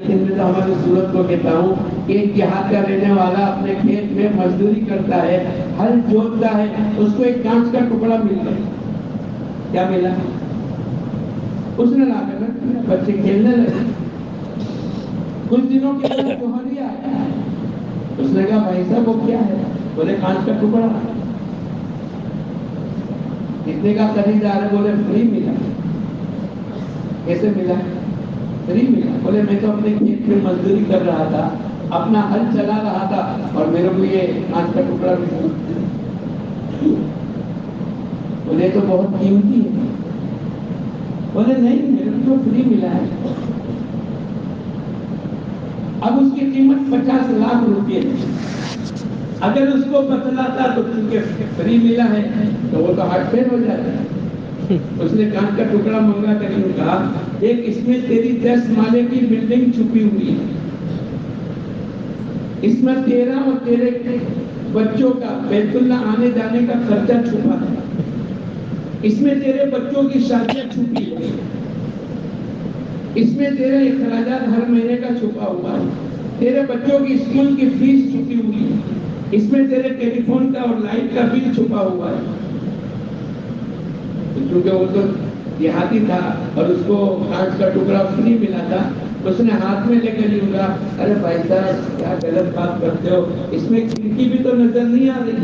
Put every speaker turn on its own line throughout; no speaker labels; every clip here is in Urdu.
لیکن میں تو ہماری صورت کو کہتا ہوں کہ ایک دیہات کا رہنے والا اپنے کھیت میں مزدوری کرتا ہے، ہل جوتتا ہے، اس کو ایک کانچ کا ٹکڑا مل گیا. کیا ملا؟ اس نے لا کر رکھ دیا، بچے کھیلنے لگے. کچھ دنوں کے بعد جوہری آیا، اس نے کہا بھائی صاحب وہ کیا ہے؟ بولے کانچ کا ٹکڑا. کتنے کا خریدار ہے؟ بولے فری ملا. کیسے ملا؟ فری ملا. بولے میں تو اپنے کھیت میں مزدوری کر رہا تھا، اپنا ہل چلا رہا تھا اور میرے کو یہ کانچ کا ٹکڑا ملا. بولے تو بہت قیمتی ہے. بولے نہیں، میرے کو تو فری ملا ہے. اب اس کی قیمت 50 لاکھ روپے. اگر اس کو بتلاتا تو کیونکہ فری ملا ہے تو وہ تو ہارٹ فیل ہو جاتا ہے. اس نے کانچ کا ٹکڑا منگا کر کے کہا ایک اس میں تیری 10 مالے کی بلڈنگ چھپی ہوئی ہے، اس میں تیرا اور تیرے بچوں کا بیت اللہ آنے جانے کا خرچہ چھپا ہے، اس میں تیرے بچوں کی شادیاں چھپی ہے، اس میں تیرے اخراجات ہر مہینے کا چھپا ہوا ہے، تیرے بچوں کی اسکول کی فیس چھپی ہوئی ہے، اس میں تیرے ٹیلی فون کا اور لائٹ کا بل چھپا ہوا ہے. کیونکہ وہ تو دیہاتی تھا اور اس کو کانچ کا ٹکڑا فری ملا تھا، اس نے ہاتھ میں لے کر یوں کہا ارے بھائی صاحب کیا غلط بات کرتے ہو، اس میں کھڑکی بھی تو نظر نہیں آ رہی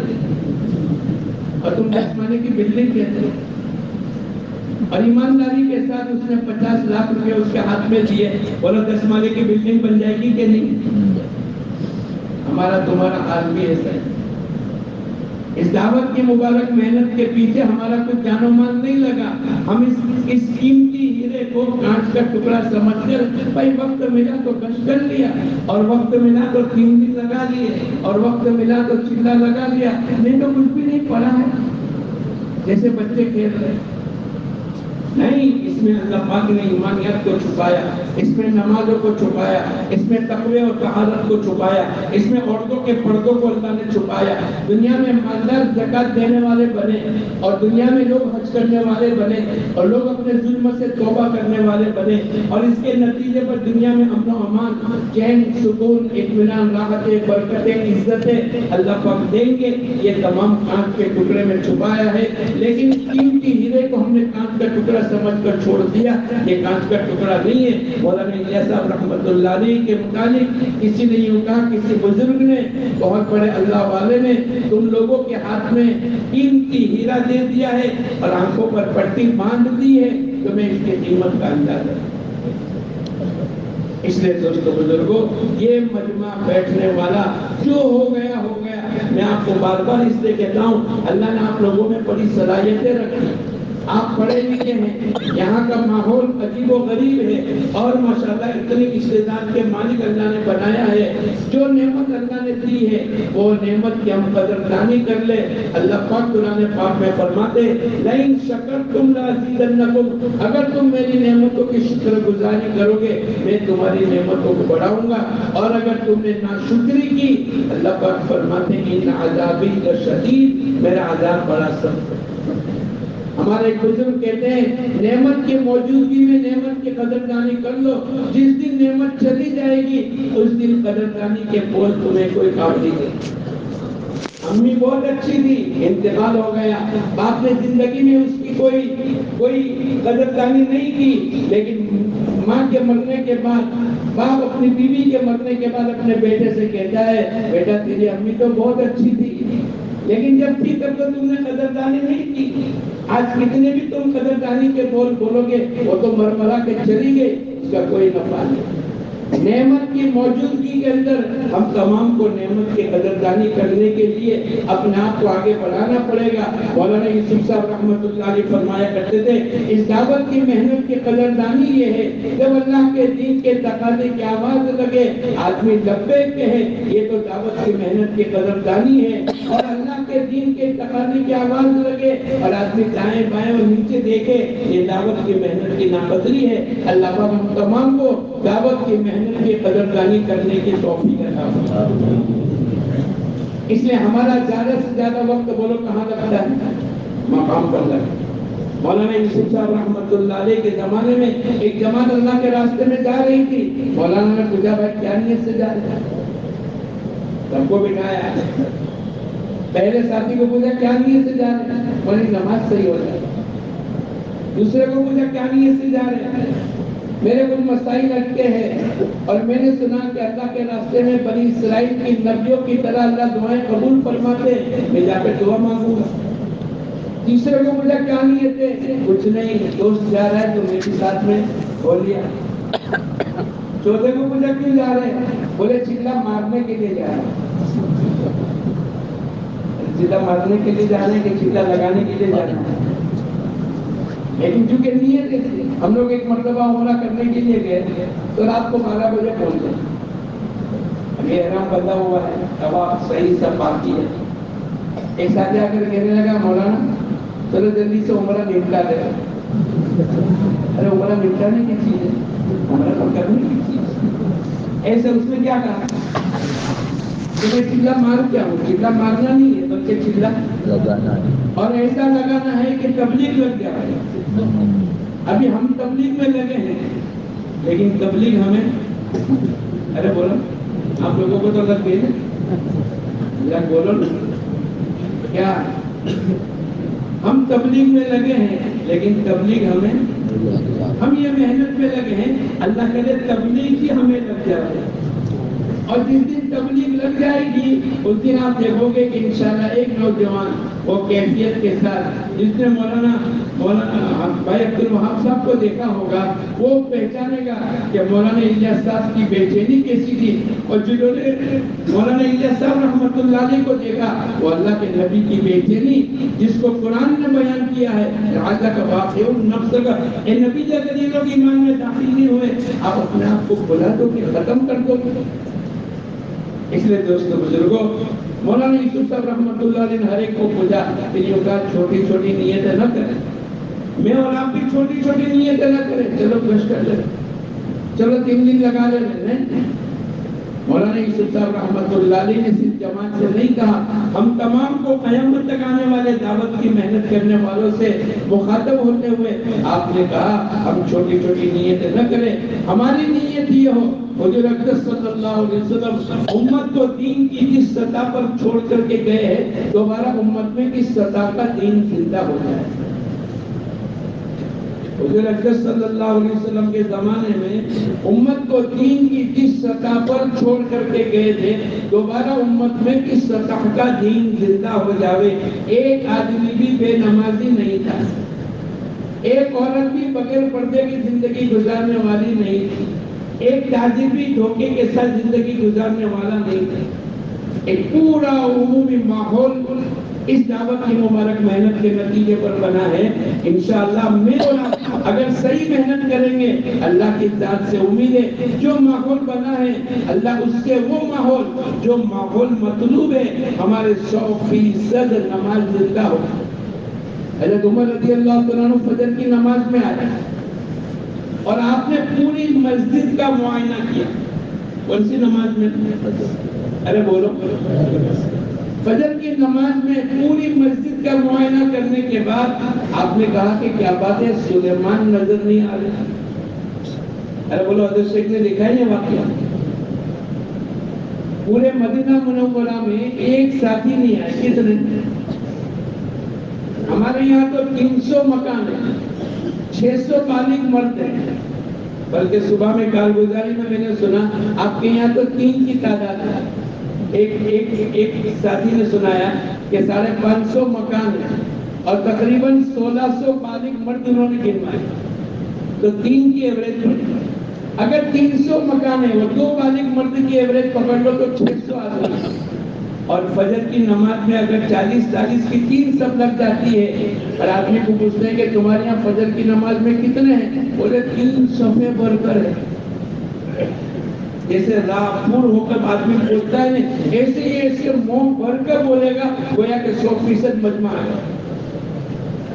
اور تم 10 مالے کی بلڈنگ کہتے ہو. اور ایمانداری کے ساتھ اس نے 50 لاکھ روپے اس کے ہاتھ میں دیے. بولا 10 مالے کی بلڈنگ بن جائے گی کہ نہیں؟ ہمارا تمہارا حال بھی ایسا ہے. اس دعوت کی مبارک محنت کے پیچھے ہمارا کچھ جان و مال نہیں لگا. ہم اس قیمتی ہیرے کو کانچ کا ٹکڑا سمجھ کر بھائی وقت ملا تو کش کر لیا، اور وقت ملا تو 3 دن لگا لیے، اور وقت ملا تو چلا لگا لیا. نہیں تو کچھ بھی نہیں پڑا ہے، جیسے بچے کھیل رہے. نہیں، اس میں اللہ پاک نے ایمانیت کو چھپایا، اس میں نمازوں کو چھپایا، اس میں تقوی اور طہارت کو چھپایا، اس میں عورتوں کے پردوں کو اللہ نے چھپایا. دنیا میں مالدار زکات دینے والے بنے اور دنیا میں لوگ حج کرنے والے بنے اور لوگ اپنے ظلم سے توبہ کرنے والے بنے، اور اس کے نتیجے پر دنیا میں امن و امان، چین، سکون، اطمینان، راحتیں، برکتیں، عزتیں اللہ پاک دیں گے. یہ تمام کانچ کے ٹکڑے میں چھپایا ہے. لیکن قیمتی ہیرے کو ہم نے کانچ کا ٹکڑا سمجھ کر چھوڑ دیا. یہ کانچ کا ٹکڑا نہیں ہے. مولانا الیاس صاحب رحمۃ اللہ علیہ کے متعلق کسی نے یوں کہا، کسی بزرگ نے، بہت بڑے اللہ والے نے تم لوگوں کے ہاتھ میں قیمتی ہیرا دے دیا ہے اور آنکھوں پر پٹی باندھ دی ہے، تمہیں اس کی قیمت کا اندازہ ہے. اس لیے دوستو بزرگوں، یہ مجمع بیٹھنے والا جو ہو گیا ہو گیا. میں آپ کو بار بار اس لیے کہتا ہوں اللہ نے آپ لوگوں میں بڑی صلاحیتیں رکھی. آپ پڑھے لکھے ہیں، یہاں کا ماحول عجیب و غریب ہے، اور ماشاءاللہ اتنی استعداد کے مالک اللہ نے بنایا ہے. جو نعمت اللہ نے دی ہے وہ نعمت کی ہم قدردانی کر لیں. اللہ پاک قرآن پاک میں فرماتے لئن شکرتم لازیدنکم، اگر تم میری نعمتوں کی شکر گزاری کرو گے میں تمہاری نعمتوں کو بڑھاؤں گا، اور اگر تم نے ناشکری کی اللہ پاک فرماتے ہیں ان عذابی لشدید، میرا عذاب بڑا سخت ہے. ہمارے بزرگ کہتے ہیں نعمت کی موجودگی میں نعمت کی قدردانی کر لو، جس دن نعمت چلی جائے گی اس دن قدردانی کے بول تمہیں کوئی کام نہیں دے. امی بہت اچھی تھی، انتقال ہو گیا، باپ نے زندگی میں اس کی کوئی قدردانی نہیں کی، لیکن ماں کے مرنے کے بعد باپ اپنی بیوی کے مرنے کے بعد اپنے بیٹے سے کہتا ہے بیٹا تیری امی تو بہت اچھی تھی، لیکن جب تھی تب تو تم نے قدردانی نہیں کی. آج کتنے بھی تم قدردانی کے بول بولو گے وہ تو مرمرا کے چلی گئی، اس کا کوئی نفع نہیں. نعمت کی موجودگی کے اندر ہم تمام کو نعمت کی قدردانی کرنے کے لیے اپنے آپ کو آگے بڑھانا پڑے گا. مولانا یوسف صاحب رحمۃ اللہ علیہ فرمایا کرتے تھے اس دعوت کی محنت کی قدردانی یہ ہے جب اللہ کے دین کے تقاضے کی آواز لگے آدمی لبیک کہے، یہ تو دعوت کی محنت کی قدردانی ہے. اور اللہ کے دین کے تقاضے کی آواز لگے اور آدمی دائیں بائیں اور نیچے دیکھے، یہ دعوت کی محنت کی ناقدری ہے. اللہ پاک ہم تمام کو دعوت کی محنت کی قدردانی کرنے کی توفیق عطا فرمائے. اس لیے ہمارا زیادہ سے زیادہ وقت بولو کہاں لگتا ہے؟ مقام پر لگتا ہے. مولانا یوسف صاحب رحمۃ اللہ علیہ کے زمانے میں ایک جماعت اللہ کے راستے میں جا رہی تھی. مولانا نے پوچھا بھائی کیا نیت سے جا رہے ہیں؟ سب کو بٹھایا. پہلے ساتھی کو پوچھا کیا نیت سے جا رہے ہیں؟ بولی نماز صحیح ہو جائے. دوسرے کو پوچھا کیا نیت سے جا رہے ہیں؟ میرے کچھ مسائل لگتے ہیں اور میں نے سنا کہ اللہ کے راستے میں بنی اسرائیل کی نبیوں کی طرح اللہ دعائیں قبول فرماتے, میں جا کے دعا مانگوں گا. تیسرے کو پوچھا کیا نیت ہے؟ کچھ نہیں, دوست جا رہا ہے تو میں بھی ساتھ میں بول لیا. چوتھے کو پوچھا کیوں جا رہے ہیں؟ بولے چلا مارنے کے لیے جا رہے ہیں. چلا مارنے کے لیے جا رہے ہیں کہ چلا لگانے کے لیے جا رہے ہیں؟ لیکن چونکہ نیت ہے, ہم لوگ ایک مرتبہ عمرہ کرنے کے لیے گئے تو رات کو 12 بجے پہنچے. ابھی احرام بندہ ہوا ہے, طواف صحیح سب باقی ہے. ایک ساتھ آ کر کہنے لگا مولانا چلو جلدی سے عمرہ نپٹا دے. ارے عمرہ نپٹانے کی چیز ہے, عمرہ تو کرنے کی چیز ہے. ایسے اس نے کیا کہا کہ میں چلا مار کیا ہوں؟ چلا مارنا نہیں ہے بلکہ چلا لگانا ہے, اور ایسا لگانا ہے کہ تبلیغ لگ جائے. ابھی ہم تبلیغ میں لگے ہیں لیکن تبلیغ ہمیں, ارے بولو آپ لوگوں کو تو لگ گئی نا, بولو کیا ہم تبلیغ میں لگے ہیں لیکن تبلیغ ہمیں, ہم یہ محنت میں لگے ہیں اللہ کرے تبلیغ ہی ہمیں لگ جائے. اور جس دن تبلیغ لگ جائے گی اس دن آپ دیکھو گے کہ انشاءاللہ ایک نوجوان وہ کیفیت کے ساتھ, جس نے مولانا بھائی عبد الوہاب صاحب کو دیکھا ہوگا, وہ پہچانے گا کہ مولانا الیاس صاحب کی بے چینی کیسی تھی. اور جنہوں نے مولانا الیاس صاحب رحمۃ اللہ علیہ کو دیکھا وہ اللہ کے نبی کی بے چینی جس کو قرآن نے بیان کیا ہے, راجا کا واقع نفس کا, اے نبی جب لوگ ایمان میں داخل نہیں ہوئے آپ اپنے آپ کو بلا دو کہ ختم کر دو. اس لیے دوستو بزرگوں, مولانا یوسف صاحب رحمۃ اللہ علیہ نے ہر ایک کو پوچھا کہ یہ کہا چھوٹی چھوٹی نیتیں نہ کریں. میں اور آپ بھی چھوٹی چھوٹی نیتیں نہ کریں. چلو کچھ کر لیں, چلو 3 دن لگا لیں. نہیں, مولانا یوسف صاحب رحمۃ اللہ علیہ نے صرف جماعت سے نہیں کہا, ہم تمام کو قیامت تک آنے والے دعوت کی محنت کرنے والوں سے مخاطب ہوتے ہوئے آپ نے کہا ہم چھوٹی چھوٹی نیتیں نہ کریں. ہماری نیت یہ ہو حضور اقدس صلی اللہ علیہ وسلم امت کو دین کی جس سطح پر چھوڑ کر کے گئے ہیں دوبارہ امت میں کس سطح کا دین زندہ ہو جائے. حضور اقدس صلی اللہ علیہ وسلم کے زمانے میں امت کو دین کی جس سطح پر چھوڑ کر کے گئے تھے دوبارہ امت میں کس سطح کا دین زندہ ہو جاوے. ایک آدمی بھی بے نمازی نہیں تھا, ایک عورت بھی بغیر پردے کی زندگی گزارنے والی نہیں تھی, ایک تاجر بھی دھوکے کے ساتھ زندگی گزارنے والا نہیں تھا. ایک پورا عمومی ماحول اس دعوت کی مبارک محنت کے نتیجے پر بنا ہے. انشاءاللہ میں اور آپ اگر صحیح محنت کریں گے اللہ کی ذات سے امید ہے جو ماحول بنا ہے اللہ اس کے وہ ماحول جو ماحول مطلوب ہے ہمارے 100% نماز زندہ ہو. حضرت عمر رضی اللہ تعالیٰ عنہ فجر کی نماز میں آئے اور آپ نے پوری مسجد کا معائنہ کیا. کون سی نماز میں؟ ارے بولو, فجر کی نماز میں پوری مسجد کا معائنہ کرنے کے بعد آپ نے کہا کہ کیا بات ہے سلیمان نظر نہیں آ رہے. ارے بولو, حضرت شیخ نے لکھا ہے یہ واقعہ. پورے مدینہ منورہ میں ایک ساتھی نہیں آئے. کتنے؟ ہمارے یہاں تو 300 مکان ہیں, 600 بالغ مرد ہیں, بلکہ صبح میں کارگزاری میں نے سنا آپ کے یہاں تو 3 کی تعداد ہے. ایک ساتھی نے سنایا کہ 550 مکان ہیں اور تقریباً 1600 بالغ مرد انہوں نے گنوائے, تو 3 کی ایوریج پڑی. اگر 300 مکان ہیں وہ 2 بالغ مرد کی ایوریج پکڑ لو تو 600 آدمی. اور فجر کی نماز میں اگر 40 کی 3 سب لگ جاتی ہے اور آدمی کو پوچھتے ہیں کہ تمہارے یہاں فجر کی نماز میں کتنے ہیں, بولے 3 صفحے بھر کر ہے. جیسے راہ پور ہو کر آدمی بولتا ہے نہیں, ایسے منہ بھر کر بولے گا گویا کہ 100% مجمع ہے.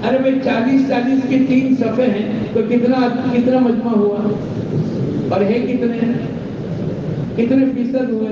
ارے بھائی 40 کی 3 صفحے ہیں تو کتنا مجمع ہوا, اور ہے کتنے فیصد ہوئے.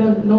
10, 9,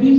20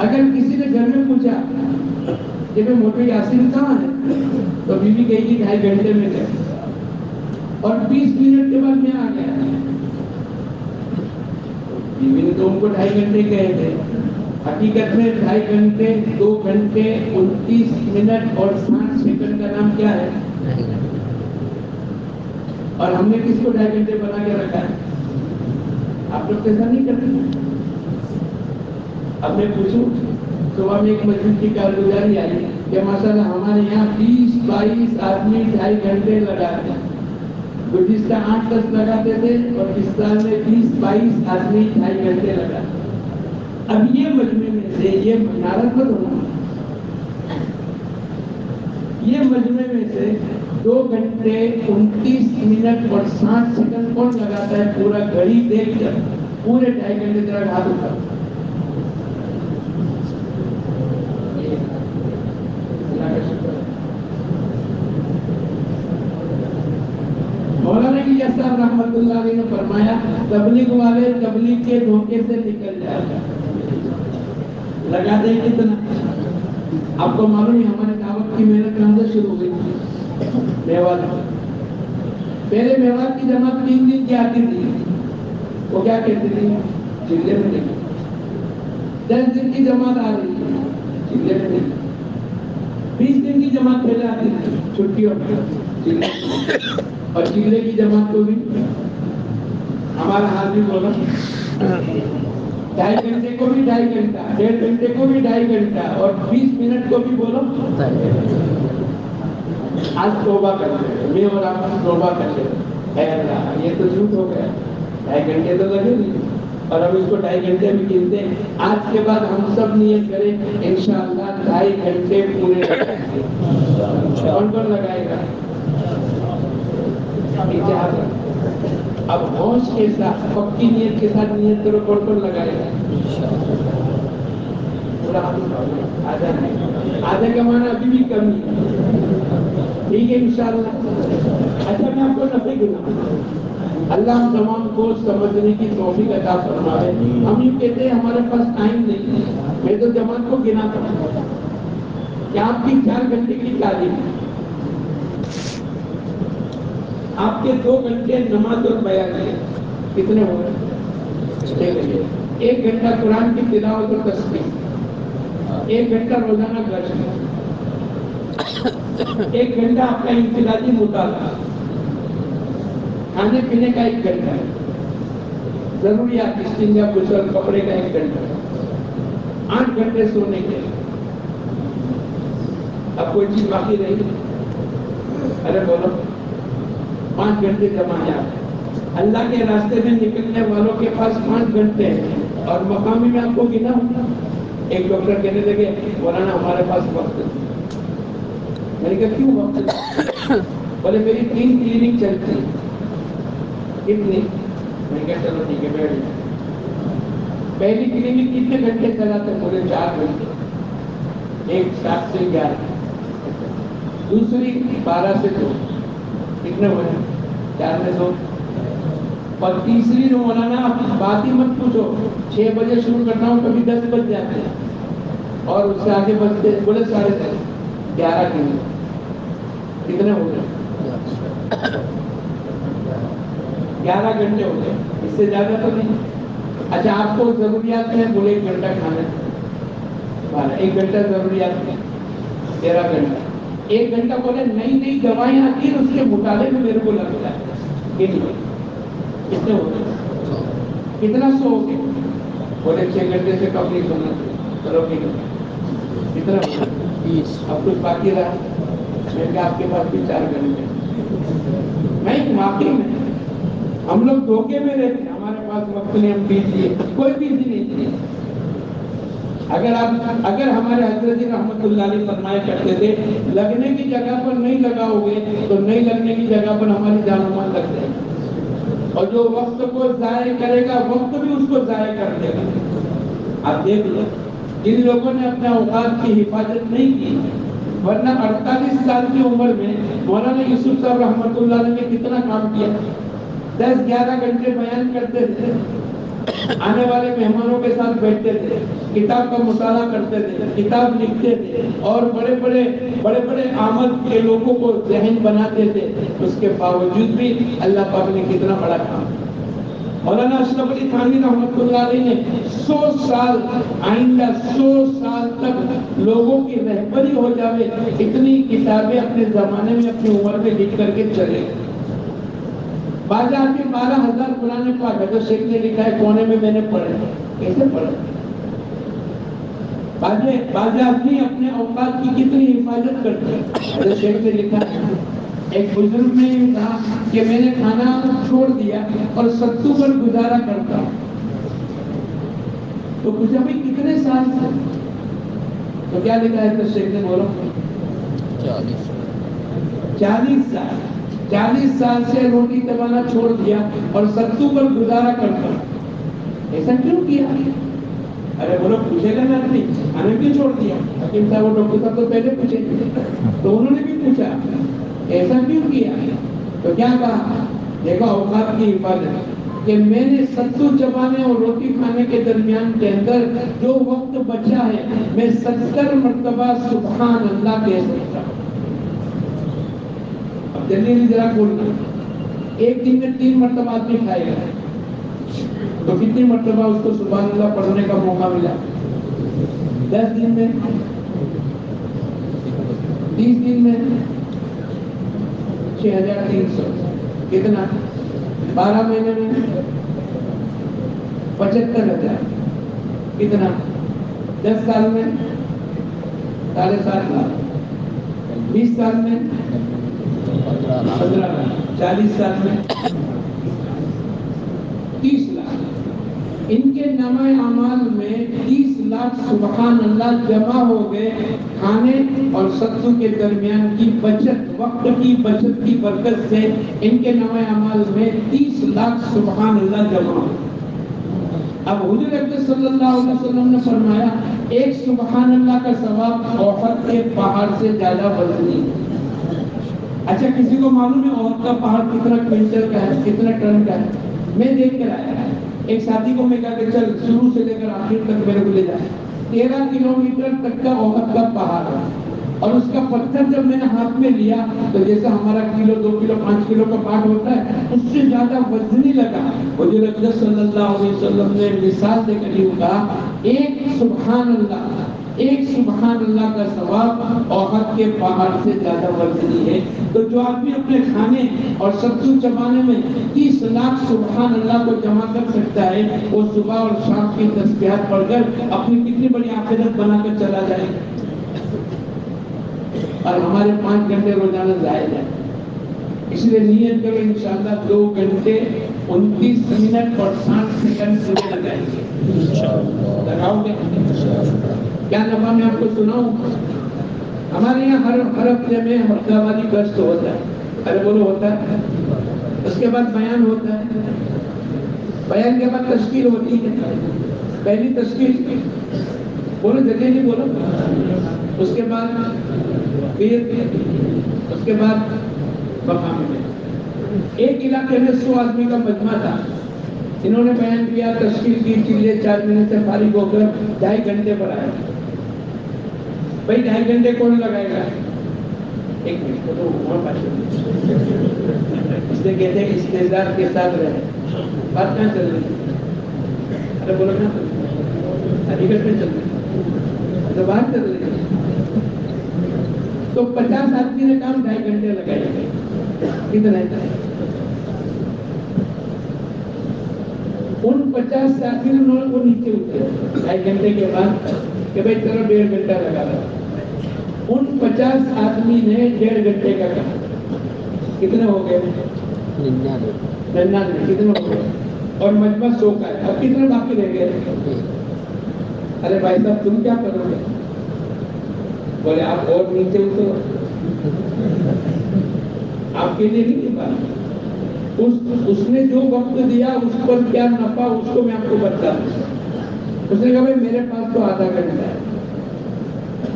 اگر کسی نے گھر میں پوچھا کہ میں موٹو یاسین کہاں ہے تو بیوی کہے گی 2.5 گھنٹے میں جائے اور 20 منٹ کے بعد میں آ گیا. بیوی نے تو ان کو 2.5 گھنٹے کہے تھے, حقیقت میں 2.5 گھنٹے 2 گھنٹے 29 منٹ اور 60 سیکنڈ کا نام کیا ہے؟ اور ہم نے کس کو 2.5 گھنٹے بنا کے رکھا ہے؟ آپ لوگ ایسا نہیں کرتے. اب میں پوچھوں, صبح میں ایک مسجد کی کارگزاری آئی کہ ماشاءاللہ ہمارے یہاں 20-22 آدمی 2.5 گھنٹے لگاتے ہیں. گزشتہ 8-10 لگاتے تھے اور اس سال میں 20-22 آدمی 2.5 گھنٹے لگاتے. اب یہ مجمع میں سے یہ نارد مت ہونا, یہ مجمع میں سے 2 گھنٹے 29 منٹ اور 60 سیکنڈ کون لگاتا ہے؟ پورا گھڑی دیکھ کر پورے 2.5 گھنٹے تک ہاتھ اٹھا. مولانا کی صاحب رحمۃ اللہ علیہ نے فرمایا تبلیغ والے تبلیغ کے دھوکے سے نکل جائے. لگا دیں کتنا؟ آپ کو معلوم ہے ہماری دعوت کی محنت کہاں سے شروع ہوئی؟ میوات. پہلے میوات کی جماعت 3 دن کی آتی تھی, وہ کیا کہتے تھے؟ چلے میں نہیں. 10 دن کی جماعت آ رہی ہے, چلے میں نہیں. 20 دن کی جماعت پہلے آتی تھی چھٹیوں میں, اور چلے کی جماعت کو بھی ہمارا حال بھی بولا 2.5 گھنٹے کو بھی 2.5 گھنٹہ, 1.5 گھنٹے کو بھی 2.5 گھنٹہ اور 20 منٹ کو بھی بولو. آج توبہ کرتے ہیں, میں اور آپ توبہ کرتے ہیں, اے اللہ یہ تو جھوٹ ہو گیا, 2.5 گھنٹے تو لگے نہیں اور ہم اس کو 2.5 گھنٹے بھی گنتے ہیں. آج کے بعد ہم سب نیت کریں انشاءاللہ 2.5 گھنٹے پورے لگائیں گے. کون کون لگائے گا؟ اب ہوش کے ساتھ پکی نیت کے ساتھ نیت کرو, کون کون لگائے گا؟ آدھے کا معنی ابھی بھی کمی ہے, ٹھیک ہے انشاءاللہ. اچھا میں آپ کو نفع گنا, اللہ ہم تمام کو سمجھنے کی توفیق عطا فرمائے. ہم یہ کہتے ہیں ہمارے پاس ٹائم نہیں ہے, میں تو جماعت کو گناتا ہوں کہ آپ کی 4 گھنٹے کی تعلیم, آپ کے 2 گھنٹے نماز اور بیان ہے, کتنے ہو گئے؟ 1 گھنٹہ قرآن کی تلاوت اور تسبیح, 1 گھنٹہ روزانہ گشت, 1 گھنٹہ آپ کا انفرادی مطالعہ, کھانے پینے کا 1 گھنٹہ, ضروریات استنجا غسل کپڑے کا 1 گھنٹہ, 8 گھنٹے سونے کے. اب کوئی چیز باقی رہی؟ ارے بولو. 5 گھنٹے جماعت, اللہ کے راستے میں نکلنے والوں کے پاس 5 گھنٹے ہیں اور مقامی میں آپ کو گنا ہوگا. ایک ڈاکٹر کہنے لگے مولانا ہمارے پاس وقت نہیں. میں نے کہا کیوں وقت نہیں؟ بولے میری 3 کلینک چلتی ہیں. کتنی؟ میں نے کہا چلو ٹھیک ہے بیٹھ جائیں. پہلی کلینک کتنے گھنٹے چلاتے؟ بولے 4 گھنٹے, ایک 7 سے 11, دوسری 12 سے 2, کتنے ہوئے؟ 4 میں 2, اور تیسری جو مولانا آپ بات ہی مت پوچھو, 6 بجے شروع کرتا ہوں کبھی 10 بج جاتے ہیں اور اس سے آگے بجتے بولے 10:30, 11 گھنٹے, کتنے ہو گئے؟ 11 گھنٹے ہو گئے, اس سے زیادہ تو نہیں. اچھا آپ کو ضروریات میں بولے 1 گھنٹہ کھانا, 1 گھنٹہ ضروریات میں, 13 گھنٹہ. 1 گھنٹہ بولے نئی نئی دوائیں آتی ہیں اس کے مطالعے میں میرے کو لگتا ہے. کتنے ہو گئے؟ کتنا سو گے؟ بولے 6 گھنٹے سے کم نہیں سونا چاہیے. چلو ٹھیک ہے, کتنا ہو گیا؟ اب کچھ باقی رہا, میں کہا آپ کے پاس بھی 4 گھنٹے. میں ایک واقعی میں ہم لوگ دھوکے میں رہتے ہیں, ہمارے پاس وقت نہیں, ہم بیجیے, کوئی بیجی نہیں. اگر ہمارے حضرت رحمت اللہ علیہ فرمایا کرتے تھے لگنے کی جگہ پر نہیں لگاؤ گے تو نہیں لگنے کی جگہ پر ہماری جان و مال لگ جائے گی, اور جو وقت کو ضائع کرے گا وقت بھی اس کو ضائع کر دے گا. آپ دیکھ لو جن لوگوں نے اپنے اوقات کی حفاظت نہیں کی, ورنہ 48 سال کی عمر میں مولانا یوسف صاحب رحمت اللہ علیہ نے کتنا کام کیا. 10-11 گھنٹے بیان کرتے تھے, آنے والے مہمانوں کے ساتھ بیٹھتے تھے، کتاب کا مطالعہ کرتے تھے، کتاب لکھتے تھے اور بڑے بڑے آمد کے لوگوں کو ذہن بناتے تھے. اس کے باوجود بھی اللہ پاک نے کتنا بڑا کام. مولانا اشرف علی تھانوی رحمۃ اللہ علیہ نے 100 سال آئندہ 100 سال تک لوگوں کی رہبری ہو جاوے اتنی کتابیں اپنے زمانے میں اپنی عمر میں لکھ کر کے چلے. بازار کے 12,000 قرآن پاک حضرت شیخ نے لکھا ہے، کونے میں میں نے پڑھے. کیسے پڑھے؟ بعض آدمی اپنے اوقات کی کتنی حفاظت کرتے ہیں. حضرت شیخ نے لکھا ہے، ایک بزرگ نے کہا کہ میں نے کھانا چھوڑ دیا اور ستو پر گزارا کرتا ہوں. تو پوچھا بھائی کتنے سال سے؟ تو کیا لکھا ہے حضرت شیخ نے؟ بولو 40 سال سے روٹی چبانا چھوڑ دیا اور ستو پر گزارا کرتا ہوں. ایسا کیوں کیا؟ ارے بولو پوچھے گا نا آدمی، ہمیں کیوں چھوڑ دیا؟ حکیم صاحب اور ڈاکٹر صاحب تو پہلے پوچھے تو انہوں نے بھی پوچھا ایسا کیوں کیا؟ تو کیا کہا؟ دیکھو اوقات کی حفاظت کہ میں نے ستو چبانے اور روٹی کھانے کے درمیان کے اندر جو وقت بچا ہے میں 70 مرتبہ سبحان اللہ کہہ سکتا ہوں. اب جلدی ذرا بولنا، ایک دن میں 3 مرتبہ آدمی کھائے گا تو کتنی مرتبہ اس کو سبحان اللہ پڑھنے کا موقع ملا؟ 10 دن میں، 30 دن میں 6,300. کتنا؟ 12 مہینے میں 75,000. کتنا؟ 10 سال میں 7.5 لاکھ. 20 سال میں 15 لاکھ. 40 سال میں 30 لاکھ. ان کے نامہ اعمال میں 30 لاکھ سبحان اللہ جمع ہو گئے. کھانے اور ستو کے درمیان کی بچت، وقت کی بچت کی برکت سے ان کے نامہ اعمال میں 30 لاکھ سبحان اللہ جمع ہو. اب حضور اکرم صلی اللہ علیہ وسلم نے فرمایا ایک سبحان اللہ کا ثواب احد کے پہاڑ سے زیادہ وزنی ہے. اچھا کسی کو معلوم ہے احد کا پہاڑ کتنا کوئنٹل کا ہے، کتنا ٹن کا ہے؟ میں دیکھ کر آیا. ایک ساتھی کو میں کہا کہ چل شروع سے لے کر آخر تک میرے کو لے جائے. 13 کلومیٹر تک کا احد کا پہاڑ ہے اور اس کا پتھر جب میں نے ہاتھ میں لیا تو جیسا ہمارا کلو 2 کلو 5 کلو کا پاٹ ہوتا ہے اس سے زیادہ وزنی لگا. حضور اکرم صلی اللہ علیہ وسلم نے مثال دے کر یہ کہا ایک سبحان اللہ کا ثواب احد کے پہاڑ سے زیادہ وزنی ہے. تو جو آدمی اپنے کھانے اور ستو چبانے میں 30 لاکھ سبحان اللہ کو جمع کر سکتا ہے وہ صبح اور شام کی تسبیحات پڑھ کر اپنی کتنی بڑی آخرت بنا کر چلا جائے. اور ہمارے 5 گھنٹے روزانہ ضائع ہے. اس لیے نیت کرو انشاءاللہ 2 گھنٹے 29 منٹ اور 60 سیکنڈ پورے لگائیں گے. لگاؤ گے؟ کیا نفع میں آپ کو سناؤں؟ ہمارے یہاں ہر ہفتے میں ہفتہ واری گشت ہوتا ہے. ارے بولو ہوتا ہے. اس کے بعد بیان ہوتا ہے. بیان کے بعد تشکیل ہوتی ہے. پہلی تشکیل بولو جگہ نہیں بولو. اس کے بعد اس کے بعد مقام میں ایک علاقے میں 100 آدمی کا مجمع تھا. انہوں نے بیان کیا، تشکیل کی، چیزیں 4 منٹ سے فارغ ہو کر 2.5 گھنٹے بڑھائے. بھائی 2.5 گھنٹے کون لگائے گا؟ 1 منٹ تو اس لیے کہتے ہیں استعداد کے ساتھ رہے. بات کہاں چل رہی ہے؟ ارے بولو نا علی گڑھ میں چل رہی ہے تو بات چل رہی ہے. تو 50 آدمی نے کام 2.5 گھنٹے لگائے. کتنا ہے؟ ان 50 ساتھی وہ نیچے اترے 2.5 گھنٹے کے بعد کہ بھائی چلو 1.5 گھنٹہ لگا رہا. ان 50 آدمی نے 1.5 گھنٹے کا کہا. کتنے ہو گئے؟ 99. کتنے ہو گئے؟ اور مجمع 100 کا ہے. اب کتنے باقی رہ گئے؟ ارے بھائی صاحب تم کیا کرو گے؟ بولے آپ اور نیچے اترو. آپ کے لیے نہیں بات. اس نے جو وقت دیا اس پر کیا نفع اس کو میں آپ کو بتا دوں. اس نے کہا بھائی میرے پاس تو آدھا گھنٹہ ہے.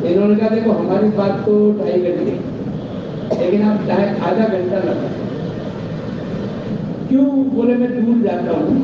انہوں نے کہا دیکھو ہماری بات تو 2.5 گھنٹے لیکن آپ آدھا گھنٹہ لگا. کیوں؟ بولے میں دور جاتا ہوں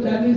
40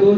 2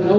9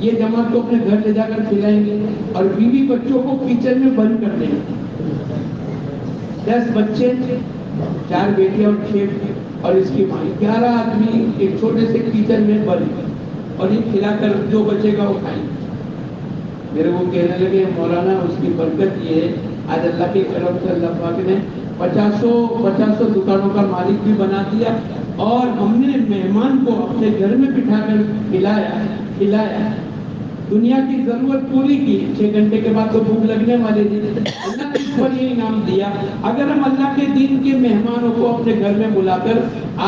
یہ جماعت کو اپنے گھر لے جا کر کھلائیں گے اور بیوی بچوں کو کچن میں بند کر دیں گے. 10 بچے، 4 بیٹیاں اور 6 اور اس کی ماں، 11 آدمی ایک چھوٹے سے کچن میں بند، اور یہ کھلا کر جو بچے گا وہ کھائیں. میرے کو کہنے لگے مولانا اس کی برکت یہ ہے آج اللہ کے کرم سے اللہ پاک نے 50 دکانوں کا مالک بھی بنا دیا، اور ہم نے مہمان کو اپنے گھر میں بٹھا کر کھلایا، دنیا کی ضرورت پوری کی. 6 گھنٹے کے بعد تو بھوک لگنے والے تھے. اللہ نے اس پر یہ انعام دیا. اگر ہم اللہ کے دین کے مہمانوں کو اپنے گھر میں بلا کر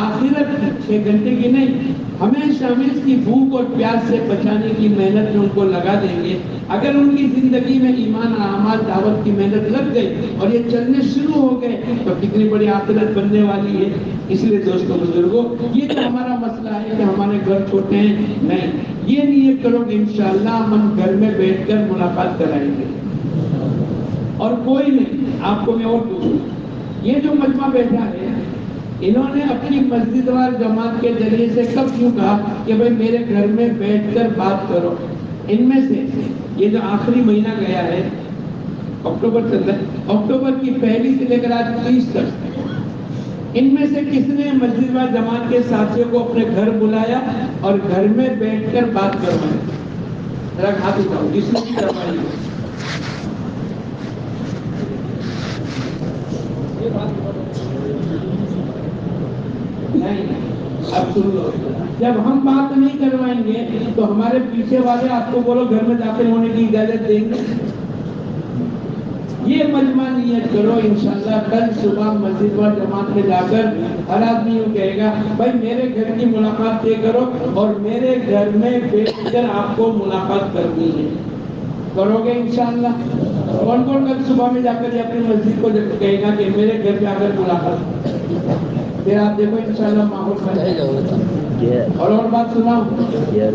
آخرت 6 گھنٹے کی نہیں، ہمیشہ اس کی بھوک اور پیاس سے بچانے کی محنت میں ان کو لگا دیں گے، اگر ان کی زندگی میں ایمان اعمال دعوت کی محنت لگ گئی اور یہ چلنے شروع ہو گئے تو کتنی بڑی آخرت بننے والی ہے. اس لیے دوستوں بزرگوں، یہ جو ہمارا مسئلہ ہے کہ ہمارے گھر چھوٹے ہیں، نہیں، یہ نیت کرو کہ انشاءاللہ ہم گھر میں بیٹھ کر ملاقات کرائیں گے. اور کوئی نہیں، آپ کو میں اور پوچھوں، یہ جو مجمع بیٹھا ہے انہوں نے اپنی مسجد وار جماعت کے ذریعے سے کب کیوں کہا کہ بھئی میرے گھر میں بیٹھ کر بات کرو؟ ان میں سے یہ جو آخری مہینہ گیا ہے، اکتوبر چل رہا ہے، اکتوبر کی 1 سے لے کر آج 30 تک، ان میں سے کس نے مسجد وار جماعت کے ساتھیوں کو اپنے گھر بلایا اور گھر میں بیٹھ کر بات کروائی؟ ذرا ہاتھ اٹھاؤ جس نے بھی کروائی. نہیں. اب سن لو، جب ہم بات نہیں کروائیں گے تو ہمارے پیچھے والے آپ کو بولو گھر میں داخل ہونے کی اجازت دیں گے؟ یہ مجمع نیت کرو انشاءاللہ کل صبح مسجد و جماعت میں جا کر ہر آدمی یوں کہے گا بھائی میرے گھر کی ملاقات طے کرو اور میرے گھر میں بیٹھ کر آپ کو ملاقات کرنی ہے. کرو گے انشاءاللہ؟ کون کون کل صبح میں جا کر یہ اپنی مسجد کو کہے گا کہ میرے گھر پہ آ کر ملاقات؟ پھر آپ دیکھو انشاءاللہ ماحول بن جائے گا. اور بات سناؤ،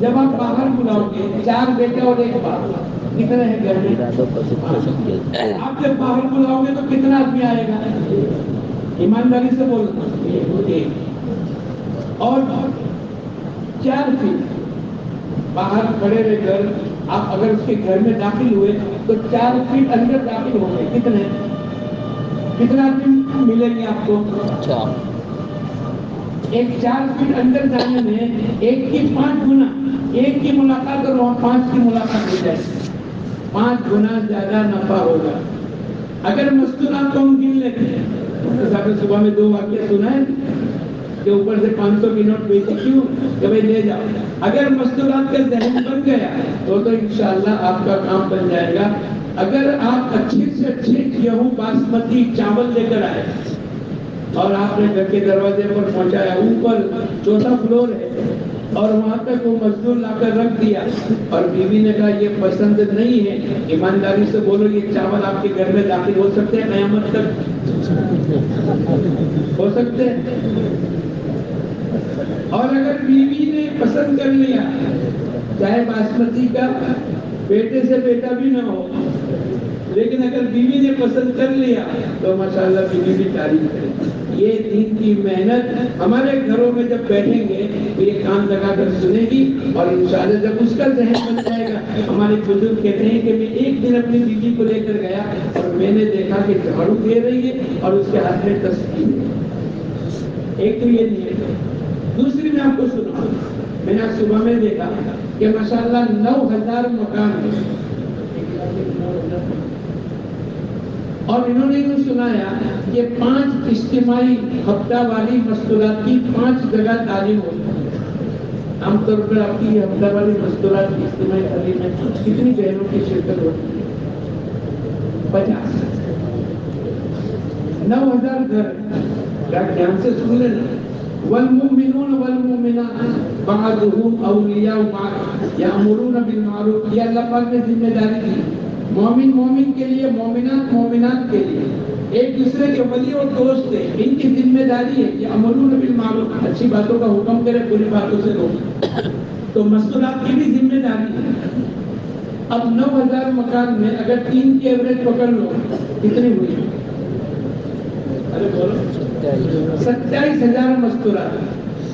جب آپ باہر بلاؤ گے 4 بیٹے اور 1 باپ، کتنے ہیں گھر میں؟ آپ جب باہر بلاؤ گے تو کتنا آدمی آئے گا؟ ایمانداری سے بولنا. اور 4 فٹ باہر کھڑے رہ کر آپ اگر اس کے گھر میں داخل ہوئے تو 4 فٹ اندر داخل ہو گئے، کتنے آدمی ملیں گے آپ کو؟ ایک 4 فٹ اندر جانے میں ایک کی 5 گنا، ایک کی ملاقات اور وہاں 5 کی ملاقات ہو جائے، 5 گنا زیادہ نفع ہوگا. اگر مستورات کو ہم گن لیتے ہیں، صبح میں 2 واقعہ سنا ہے کہ اوپر سے 500 کی نوٹ بیچی، کیوں کہ بھائی لے جاؤ. اگر مستورات کا ذہن بن گیا تو انشاءاللہ آپ کا کام بن جائے گا. اگر آپ اچھے سے اچھے گیہوں باسمتی چاول لے کر آئے اور آپ نے گھر کے دروازے پر پہنچایا، اوپر 4تھا فلور ہے اور وہاں تک وہ مزدور لا کر رکھ دیا اور بیوی نے کہا یہ پسند نہیں ہے، ایمانداری سے بولو یہ چاول آپ کے گھر میں داخل ہو سکتے ہیں قیامت تک؟ ہو سکتے ہیں. اور اگر بیوی نے پسند کر لیا، چاہے باسمتی کا بیٹے سے بیٹا بھی نہ ہو، لیکن اگر بیوی نے پسند کر لیا تو ماشاءاللہ بیوی بھی تعریف کرے. یہ دین کی محنت ہمارے گھروں میں جب بیٹھیں گے تو یہ کان لگا کر سنے گی اور انشاءاللہ جب اس کا ذہن بن جائے گا. ہمارے بزرگ کہتے ہیں کہ میں ایک دن اپنی بیوی کو لے کر گیا اور میں نے دیکھا کہ جھاڑو دے رہی ہے اور اس کے ہاتھ میں تسبیح ہے. ایک تو یہ نہیں ہے. دوسری میں آپ کو سنا، میں نے آج صبح میں دیکھا کہ ماشاءاللہ 9000 مکان ہیں اور انہوں نے یہ سنایا کہ 5 اجتماعی ہفتہ والی مستورات کی 5 جگہ تعلیم ہوتی ہے. عام طور پر آپ کی ہفتہ والی مستورات کی اجتماعی تعلیم میں کتنی بہنوں کی شرکت ہوتی ہے؟ 50. 9000 گھر. کیا دھیان سے سن لینا. والمؤمنون والمؤمنات بعضهم اولیاء بعض یامرون بالمعروف. یہ اللہ پاک نے ذمہ داری دی، مومن مومن کے لیے، مومنات مومنات کے لیے ایک دوسرے کے ولی اور دوست ہیں. ان کی ذمہ داری ہے کہ یامرون بالمعروف، اچھی باتوں کا حکم کرے، بری باتوں سے روکے. تو مستورات کی بھی ذمہ داری ہے. اب 9000 مکان میں اگر 3 کی ایوریج پکڑ لو کتنی ہوئی؟ ارے بولو. 27000 مستورات.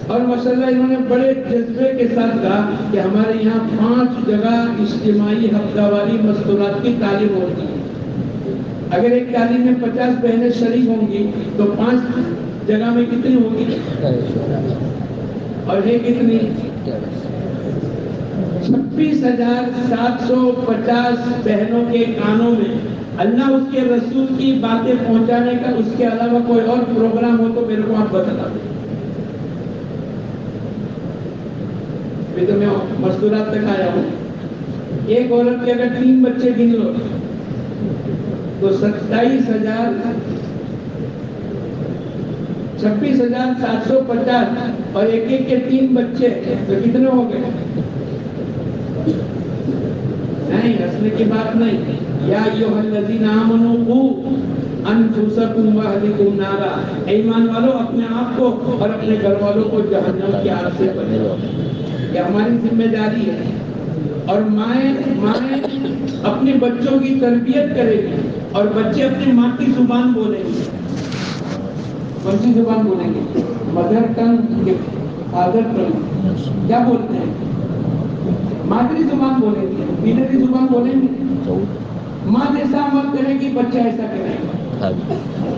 اور ماشاءاللہ انہوں نے بڑے جذبے کے ساتھ کہا کہ ہمارے یہاں 5 جگہ اجتماعی ہفتہ واری مستورات کی تعلیم ہوتی ہے. اگر ایک تعلیم میں 50 بہنیں شریک ہوں گی تو 5 جگہ میں کتنی ہوگی اور یہ کتنی 26,750 بہنوں کے کانوں میں اللہ اس کے رسول کی باتیں پہنچانے کا اس کے علاوہ کوئی اور پروگرام ہو تو میرے کو آپ بتا دیں. ابھی تو میں مستورات تک آیا ہوں. ایک عورت کے اگر 3 بچے گن لو تو 26,750 اور ایک ایک کے 3 بچے تو کتنے ہو گئے؟ نہیں ہنسنے کی بات نہیں. یا ایھا الذین آمنوا قوا انفسکم واہلکم نارا. ایمان والوں اپنے آپ کو اور اپنے گھر والوں کو جہنم کی آگ سے بچاؤ. یہ ہماری ذمہ داری ہے. اور مائیں اپنے بچوں کی تربیت کرے گی اور بچے اپنی ماں کی زبان بولیں گے. کون سی زبان بولیں گے؟ مدر ٹنگ فادر ٹنگ کیا بولتے ہیں؟ مادری زبان بولیں گے. پیتری زبان بولیں گے. ماں جیسا عمل کرے گی بچہ ایسا کرے گا.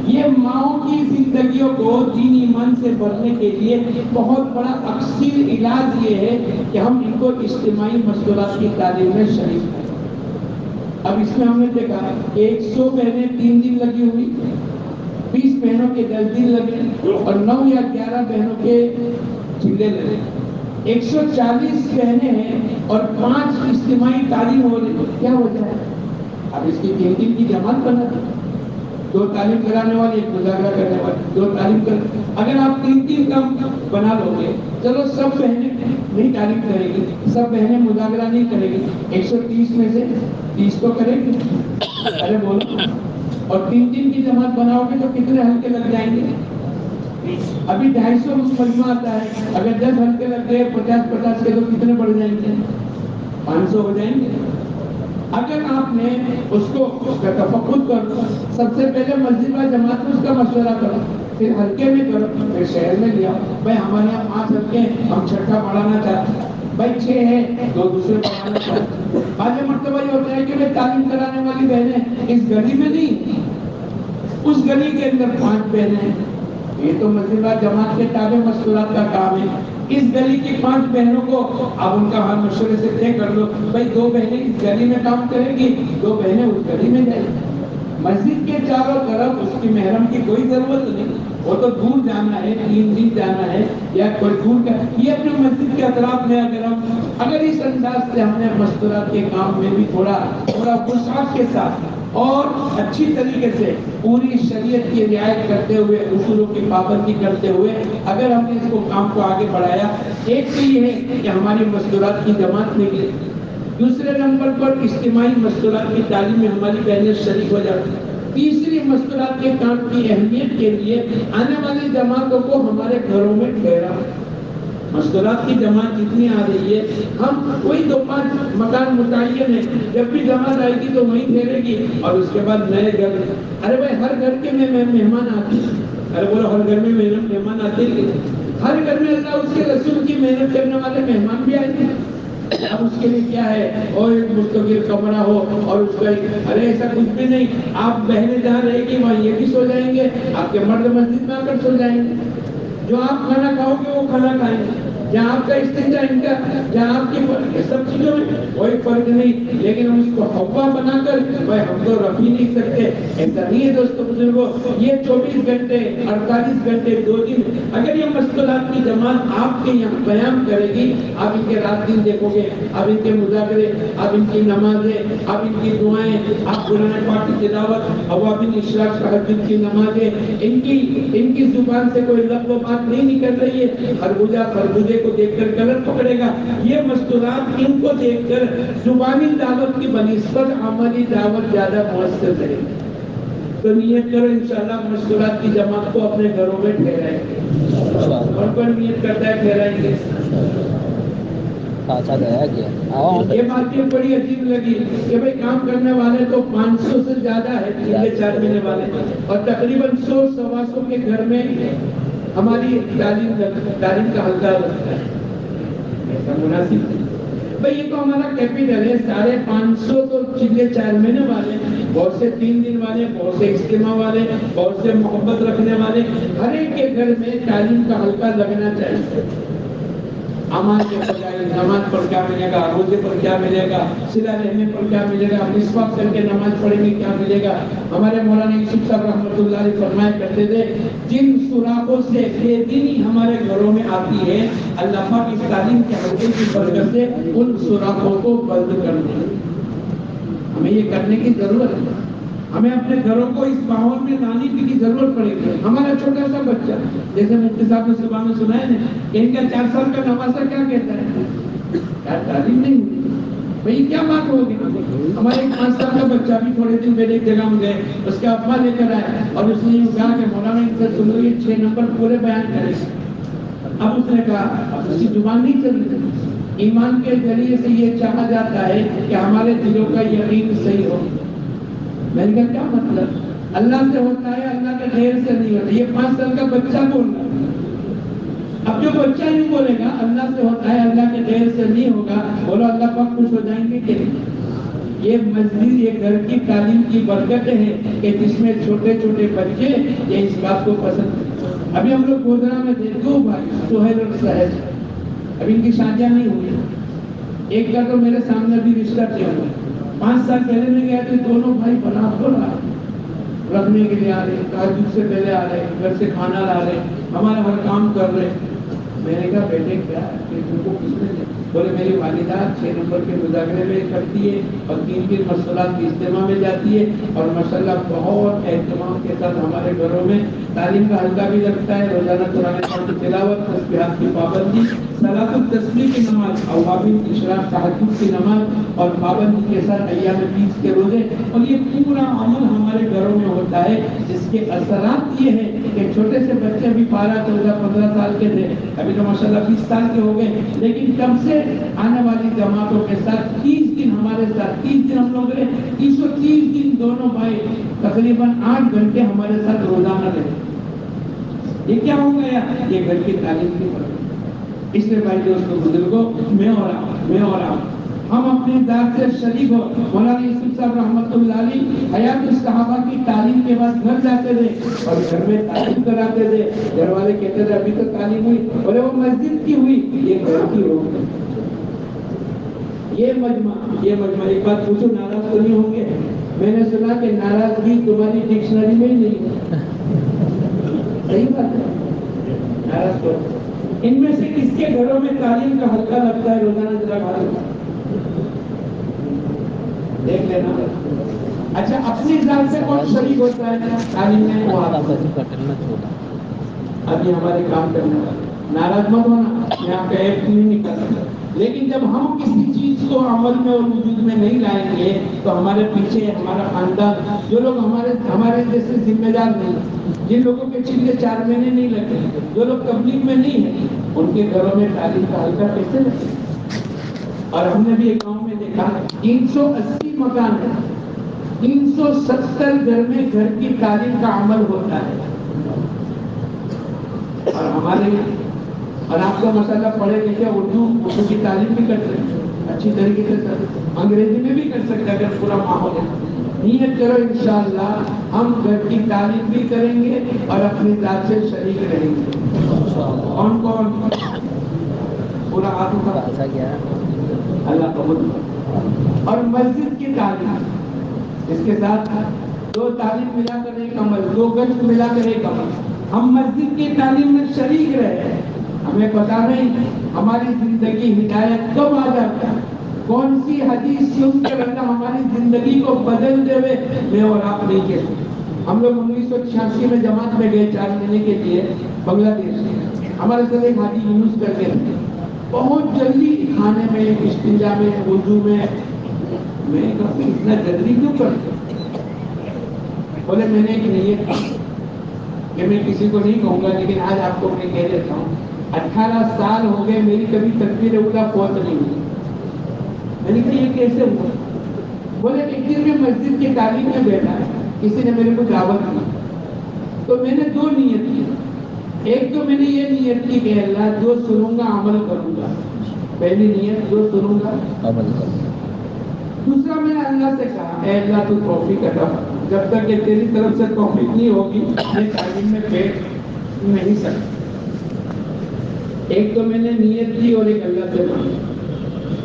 یہ ماؤں کی زندگیوں کو دینی ایمان سے بھرنے کے لیے بہت بڑا اکثر علاج یہ ہے کہ ہم ان کو اجتماعی مستورات کی تعلیم میں شریک کریں. اب اس میں ہم نے دیکھا کہ 100 بہنیں 3 دن لگی ہوئی, 20 بہنوں کے 10 دن لگے اور 9 یا 11 بہنوں کے جھنڈے لگے. 140 بہنیں ہیں اور 5 اجتماعی تعلیم ہو رہی. کیا وجہ ہے؟ اب اس کی 3 دن کی جماعت بنا دی. 2 تعلیم کرانے والے, 1 مذاکرہ کرنے والے, 2 تعلیم کر. اگر آپ 3 کام بنا لو گے, چلو سب بہنیں نہیں تعلیم کرے گی, سب بہنیں مذاکرہ نہیں کرے گی, 130 میں سے 30 تو کرے گی. ارے بولو. اور 3 دن کی جماعت بناؤ گے تو کتنے حلقے لگ جائیں گے؟ ابھی 250 مجمع آتا ہے. اگر 10 حلقے لگ گئے 50 کے تو کتنے بڑھ جائیں گے؟ 500 ہو جائیں گے. اگر آپ نے اس کو تفقد کرو, سب سے پہلے مسجد و جماعت میں اس کا مشورہ کرو, پھر حلقے میں کرو, پھر شہر میں لیا. بھائی ہمارے یہاں 5 حلقے ہیں, ہم 6ٹھا پڑھانا چاہتے ہیں. بھائی 6 ہے, 2 دوسرے پڑھانا چاہتے ہیں. بعض مرتبہ یہ ہوتا ہے کہ میں تعلیم کرانے والی بہنیں اس گلی میں نہیں, اس گلی کے اندر 5 بہنیں. یہ تو مسجد و جماعت کے تابع مستورات کا کام ہے. اس گلی کی 5 بہنوں کو آپ ان کا حال مشورے سے طے کر لو. بھائی 2 بہنیں اس گلی میں کام کریں گی, 2 بہنیں اس گلی میں جائیں گی. مسجد کے چاروں طرف اس کی محرم کی کوئی ضرورت نہیں. وہ تو دور جانا ہے, 3 دن جانا ہے یا کوئی دور کا. یہ اپنے مسجد کے اطراف میں اگر اس انداز سے ہم نے مستورات کے کام میں بھی تھوڑا وسعت کے ساتھ اور اچھی طریقے سے پوری شریعت کی رعایت کرتے ہوئے, اصولوں کی پابندی کرتے ہوئے اگر ہم نے اس کو کام کو آگے بڑھایا, ایک تو یہ ہے کہ ہماری مستورات کی جماعت نکلے. دوسرے نمبر پر اجتماعی مستورات کی تعلیم میں ہماری بہنیں شریک ہو جاتی. تیسری مستورات کے کام کی اہمیت کے لیے آنے والی جماعتوں کو ہمارے گھروں میں ٹھہرا. مستورات کی جماعت جتنی آ رہی ہے, ہم کوئی 2-5 مکان متعین ہے, جب بھی جماعت آئے گی تو وہیں ٹھہرے گی اور اس کے بعد نئے گھر. ارے بھائی ہر گھر کے میں مہمان آتے ہیں. ارے بولو ہر گھر میں مہمان آتے ہیں. ہر گھر میں اللہ اس کے رسول کی محنت کرنے والے مہمان بھی آئے ہیں. اب اس کے لیے کیا ہے, اور ایک مستقل کمرہ ہو اور اس کا ارے ایسا کچھ بھی نہیں. آپ بہنیں جہاں رہے گی وہاں یہ بھی سو جائیں گے, آپ کے مرد مسجد میں آ کر سو جائیں گے. جو آپ کھانا کھاؤ گے وہ کھانا کھائیں گے. جہاں آپ کا استنجا ان کا, جہاں آپ کی سب چیزوں میں کوئی فرق نہیں. لیکن ہم اس کو ہوا بنا کر بھائی ہم تو رکھ ہی نہیں سکتے, ایسا نہیں ہے دوستوں بزرگوں. یہ 24 گھنٹے 48 گھنٹے 2 دن اگر یہ مستورات کی جماعت آپ کے یہاں قیام کرے گی, آپ ان کے رات دن دیکھو گے, آپ ان کے مذاکرے, آپ ان کی نمازیں, آپ ان کی دعائیں, آپ قرآن پاک کی تلاوت, اوابین اشراق تہجد کی نمازیں, ان کی زبان سے کوئی لفظ و بات نہیں نکل رہی ہے. خربوزے کو دیکھ کر کلر پکڑے گا. یہ مستورات ان کو دیکھ کر زبانی دعوت کی بنسبت عملی دعوت زیادہ مؤثر رہے گی. تو نیت کرو انشاءاللہ مستورات کی جماعت کو اپنے گھروں میں ٹھہرائیں گے. اور کوئی نیت کرتا ہے ٹھہرائیں گے. یہ بات یہ بڑی عجیب لگی کہ بھئی کام کرنے والے تو 500 سے زیادہ ہے, 3 سے 4 مہینے والے, اور تقریباً 100-125 کے گھر میں ہماری تعلیم کا حلقہ لگتا ہے، ایسا مناسب نہیں بھائی. یہ تو ہمارا کیپٹل ہے. 550 تو چلے 4 مہینے والے، بہت سے 3 دن والے، بہت سے اجتماع والے، بہت سے محبت رکھنے والے. ہر ایک کے گھر میں تعلیم کا حلقہ لگنا چاہیے. امان کے بجائے نماز پر کیا ملے گا، روزے پر کیا ملے گا، صلہ رحمی پر کیا ملے گا، مسواک کر کے نماز پڑھیں گے کیا ملے گا. ہمارے مولانا یوسف صاحب رحمۃ اللہ علیہ فرمایا کرتے تھے جن سوراخوں سے بے دینی ہمارے گھروں میں آتی ہے، اللہ پاک اس تعلیم کے حلقے کی برکت سے ان سوراخوں کو بند کر دیں. ہمیں یہ کرنے کی ضرورت ہے. ہمیں اپنے گھروں کو اس ماحول میں لانے کی ضرورت پڑے گی. ہمارا چھوٹا سا بچہ، جیسے مفتی صاحب نے صبح میں سنا ہے نا کہ ان کا 4 سال کا نواسا کیا کہتا ہے، کیا تعلیم نہیں ہوئی بھائی، کیا بات ہوگی. ہمارے 5 سال کا بچہ بھی تھوڑے دن پہلے ایک جگہ میں گئے، اس کا ابا لے کر آیا اور اس نے یہ کہا کہ مولانا ان سے سن لو، یہ 6 نمبر پورے بیان کریں. اب اس نے کہا اب اس کی زبان نہیں چل رہی. ایمان کے ذریعے سے یہ چاہا جاتا ہے کہ ہمارے دلوں کا یقین صحیح ہو. میں نے کہا کیا مطلب؟ اللہ سے ہوتا ہے، اللہ کے غیر سے نہیں ہوتا. یہ 5 سال کا بچہ بول رہا ہے. اب جو بچہ نہیں بولے گا اللہ سے ہوتا ہے، اللہ کے غیر سے نہیں ہوگا، بولو اللہ پاک خوش ہو جائیں گے کہ نہیں؟ یہ مسجد، یہ گھر کی تعلیم کی برکت ہے کہ جس میں چھوٹے چھوٹے بچے یہ اس بات کو پسند کرتے. ابھی ہم لوگ گودرا میں تھے، 2 بھائی سہیل اور سہیل، اب ان کی شادیاں نہیں ہوئی. ایک کا تو میرے سامنے بھی رشتہ کیا ہوا. 5 سال پہلے میں گیا تو دونوں بھائی بنا رہا رکھنے کے لیے آ رہے، تہجد سے پہلے آ رہے، گھر سے کھانا لا رہے، ہمارا ہر کام کر رہے. میں نے کہا بیٹے کیا کہ تم کو کس نے دیا؟ بولے میری والدہ 6 نمبر کے مذاکرے میں کرتی ہے اور 3 مشغلات کی اجتماع میں جاتی ہے، اور ماشاءاللہ بہت اہتمام کے ساتھ ہمارے گھروں میں تعلیم کا حلقہ بھی لگتا ہے. روزانہ قرآن پاک کی تلاوت، تسبیحات کی پابندی، صلاۃ التسبیح کی نماز، اوابین اشراق تہجد کی نماز اور پابندی کے ساتھ ایام بیس کے روزے. اور یہ پورا عمل ہمارے گھروں میں ہوتا ہے، جس کے اثرات یہ ہے کہ چھوٹے سے بچے بھی 12 14 15 سال کے تھے، ابھی تو ماشاءاللہ 20 سال کے ہو گئے، لیکن کم سے آنے والی جماعتوں کے ساتھ 30 دن ہمارے ساتھ، 30 دن ہم لوگ رہے، 330 دن دونوں بھائی تقریباً 8 گھنٹے ہمارے ساتھ روزانہ رہے. یہ کیا ہو گیا؟ یہ گھر کی تعلیم کی برکت. اس لیے بھائی دوستوں بزرگوں، میں اور آپ ہم اپنی ذات سے شریک ہو. مولانا یوسف صاحب رحمۃ اللہ علیہ حیات الصحابہ کی تعلیم کے بعد گھر جاتے تھے اور گھر میں تعلیم کراتے تھے. گھر والے کہتے تھے ابھی تو تعلیم ہوئی، بولے وہ مسجد کی ہوئی، یہ گھر کی ہو. یہ مجمع ایک بات پوچھو، ناراض تو نہیں ہوں گے؟ میں نے سنا کہ ناراضگی تمہاری ڈکشنری میں ہی نہیں ہے. صحیح بات ہے، ناراض تو ان میں سے کس کے گھروں میں تعلیم کا حلقہ لگتا ہے روزانہ؟ ذرا بھائی دیکھ لینا. اچھا، اپنی ذات سے کون شریک ہوتا ہے تعلیم میں؟ وہ ابھی ہمارے کام کرنے والے. ناراض مت ہونا، میں آپ کا ایپ نہیں نکال سکتا، لیکن جب ہم کسی چیز کو عمل میں اور وجود میں نہیں لائیں گے تو ہمارے پیچھے ہمارا خاندان، جو لوگ ہمارے جیسے ذمہ دار نہیں، جن لوگوں کے چلے 4 مہینے نہیں لگے، جو لوگ تبلیغ میں نہیں ہیں، ان کے گھروں میں تعلیم کا حلقہ کیسے لگے؟ اور ہم نے بھی ایک گاؤں میں دیکھا 380 مکان ہے، 370 گھر میں گھر کی تعلیم کا عمل ہوتا ہے. اور ہمارے اور آپ کو مسئلہ پڑھے لکھے اردو کی تعلیم بھی کر سکتے ہیں اچھی طریقے سے، انگریزی میں بھی کر سکتے ہیں اگر پورا ماحول ہے. نیت کرو انشاءاللہ ہم گھر کی تعلیم بھی کریں گے اور اپنی ذات سے شریک رہیں گے. کون پورا ہاتھ اٹھا گیا اللہ قبول. اور مسجد کی تعلیم، اس کے ساتھ 2 تعلیم ملا کر ایک عمل، 2 گشت ملا کر ایک عمل. ہم مسجد کی تعلیم میں شریک رہے، ہمیں پتا نہیں ہماری زندگی ہدایت کب آ جاتا ہے، کون سی حدیث سن کر اللہ ہماری زندگی کو بدل دے. میں اور آپ نہیں کہتے. ہم لوگ 1986 میں جماعت میں گئے 4 مہینے کے لیے بنگلہ دیش. ہمارے ساتھ ایک حاجی یونس کر کے بہت جلدی کھانے میں، استنجا میں، وضو میں اتنا جلدی کیوں کرتے؟ بولے میں نے ایک نیت کی کہ میں کسی کو نہیں کہوں گا، لیکن آج آپ کو میں کہہ دیتا ہوں 18 سال ہو گئے میری کبھی تکبیر اولیٰ فوت نہیں ہوئی. میں نے کہا یہ کیسے ہوا؟ بولے ایک دن میں مسجد کی تعلیم میں بیٹھا ہے، کسی نے میرے کو دعوت دی تو میں نے 2 نیت کی. ایک تو میں نے یہ نیت کی کہ اللہ جو سنوں گا عمل کروں گا، پہلی نیت جو سنوں گا
عمل کرنا.
دوسرا میں نے اللہ سے کہا اے اللہ تو توفیق عطا فرما، جب تک کہ تیری طرف سے توفیق نہیں ہوگی میں تعلیم میں بیٹھ نہیں سکتا. ایک تو میں نے نیت کی اور ایک اللہ سے مانگا.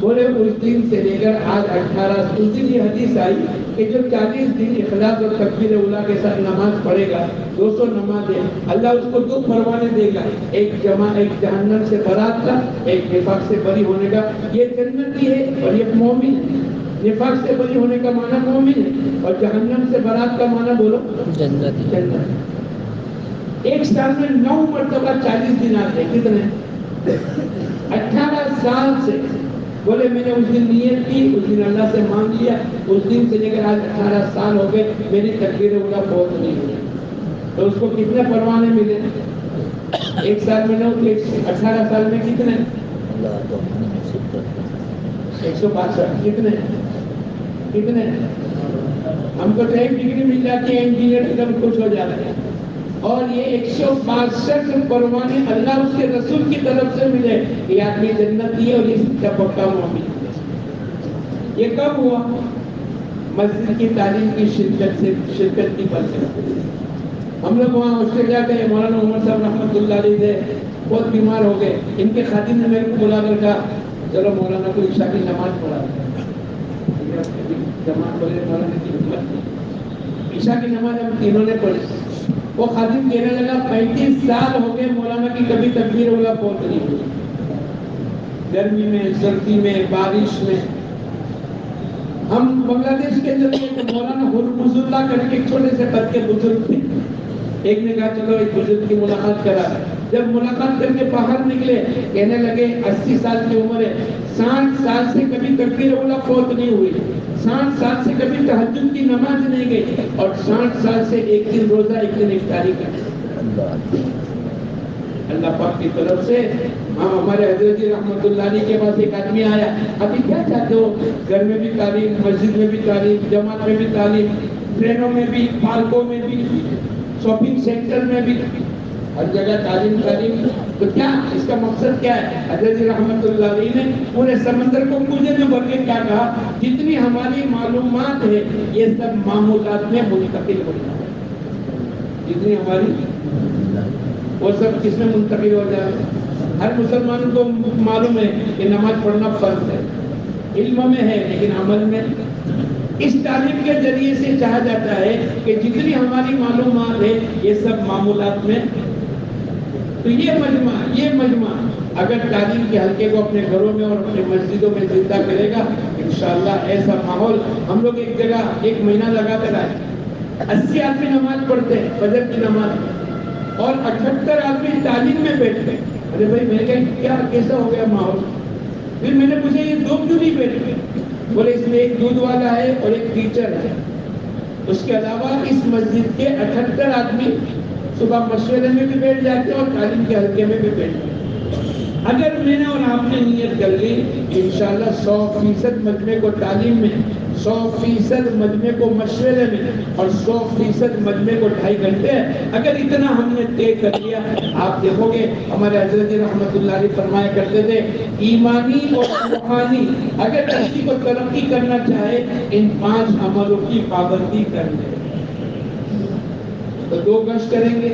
بولے اس دن سے لے کر آج 18 اس دن یہ حدیث آئی کہ جو 40 دن اخلاص اور تکبیر اولیٰ کے ساتھ نماز پڑھے گا، 200 نمازیں، اللہ اس کو 2 پروانے دے گا، ایک جہنم سے برات کا، ایک نفاق سے بری ہونے کا. یہ جنتی ہے اور یہ مومن ہے. نفاق سے بری ہونے کا معنی مومن ہے اور جہنم سے برات کا معنی بولو
جنت.
ایک سال میں 9 مرتبہ 40 دن آتے ہیں. کتنے؟ 18 سال سے. بولے میں نے اس دن نیت کی، اس دن اللہ سے مانگ لیا، اس دن سے لے کر آج 18 سال ہو گئے میری تکبیر اولیٰ بہت نہیں ہوئی. تو اس کو کتنے پروانے ملے؟ ایک سال میں 9، 18 سال میں کتنے؟ 162. کتنے؟ ہم کو تو 1 ڈگری مل جاتی ہے، انجینئر ایک دم خوش ہو جاتے ہیں. اور یہ 162 پروانے اللہ اس کے رسول کی طرف سے ملے. یہ آدمی جنتی ہے اور یہ سچا پکا مومن ہے. یہ کب ہوا؟ مسجد کی تعلیم کی شرکت کی برکت. ہم لوگ وہاں آسٹریلیا گئے، مولانا عمر صاحب رحمۃ اللہ علیہ تھے، بہت بیمار ہو گئے. ان کے خادم نے میرے کو بلا کر کہا چلو مولانا کو عشاء کی نماز پڑھا. جماعت والے مولانا کی ہمت تھی. عشاء کی نماز ہم تینوں نے پڑھی. وہ خادم کہنے لگا 35 سال ہو گئے مولانا کی کبھی تکبیر اولیٰ بہت نہیں ہوئی. گرمی میں، سردی میں، بارش میں. ہم بنگلہ دیش کے اندر تھے تو مولانا حرمز اللہ کر کے ایک چھوٹے سے قد کے بزرگ تھے. ایک نے کہا چلو ایک بزرگ کی ملاقات کرا. جب ملاقات کر کے باہر نکلے کہنے لگے 80 سال کی عمر ہے، 60 سال سے کبھی تکبیر اولیٰ فوت نہیں ہوئی، 60 سال سے کبھی تہجد کی نماز نہیں گئی، اور 60 سال سے ایک دن روزہ ایک دن افطاری کر. اللہ پاک کی طرف سے ہمارے حضرت رحمۃ اللہ علیہ کے پاس ایک آدمی آیا. ابھی کیا چاہتے ہو؟ گھر میں بھی تعلیم، مسجد میں بھی تعلیم، جماعت میں بھی تعلیم، ٹرینوں میں بھی، پارکوں میں بھی، شاپنگ سینٹر میں بھی، ہر جگہ تعلیم. تو کیا اس کا مقصد کیا ہے؟ حضرت رحمۃ اللہ علیہ نے پورے سمندر کو کوزے میں بھر کے کیا کہا؟ جتنی ہماری معلومات ہے یہ سب معمولات میں منتقل ہو جائے. جتنی ہماری وہ سب کس میں منتقل ہو جائے؟ ہر مسلمان کو معلوم ہے کہ نماز پڑھنا فرض ہے، علم میں ہے لیکن عمل میں. اس تعلیم کے ذریعے سے چاہا جاتا ہے کہ جتنی ہماری معلومات ہے یہ سب معمولات میں. تو یہ مجمع اگر تعلیم کے حلقے کو اپنے گھروں میں اور اپنے مسجدوں میں زندہ کرے گا انشاءاللہ ایسا ماحول. ہم لوگ ایک جگہ 1 مہینہ لگا کر آئے. 80 آدمی نماز پڑھتے ہیں فجر کی نماز، اور 78 آدمی تعلیم میں بیٹھتے. ارے بھائی میں کہا کیا کیسا ہو گیا ماحول؟ پھر میں نے پوچھا یہ 2 کیوں نہیں بیٹھتے؟ بولے اس میں ایک دودھ والا ہے اور ایک ٹیچر ہے. اس کے علاوہ اس مسجد کے 78 آدمی صبح مشورے میں بھی بیٹھ جاتے ہیں اور تعلیم کے حلقے میں بھی بیٹھ جاتے ہیں. اگر میں نے اور آپ نے نیت کر لی انشاءاللہ 100% مجمع کو تعلیم میں، 100% مجمع کو مشورے میں، اور 100% مجمع کو 2.5 گھنٹے. اگر اتنا ہم نے طے کر لیا آپ دیکھو گے ہمارے حضرت رحمۃ اللہ علیہ فرمایا کرتے تھے ایمانی اور روحانی اگر کسی کو ترقی کرنا چاہے ان 5 عملوں کی پابندی کر لے. تو 2 گشت کریں گے،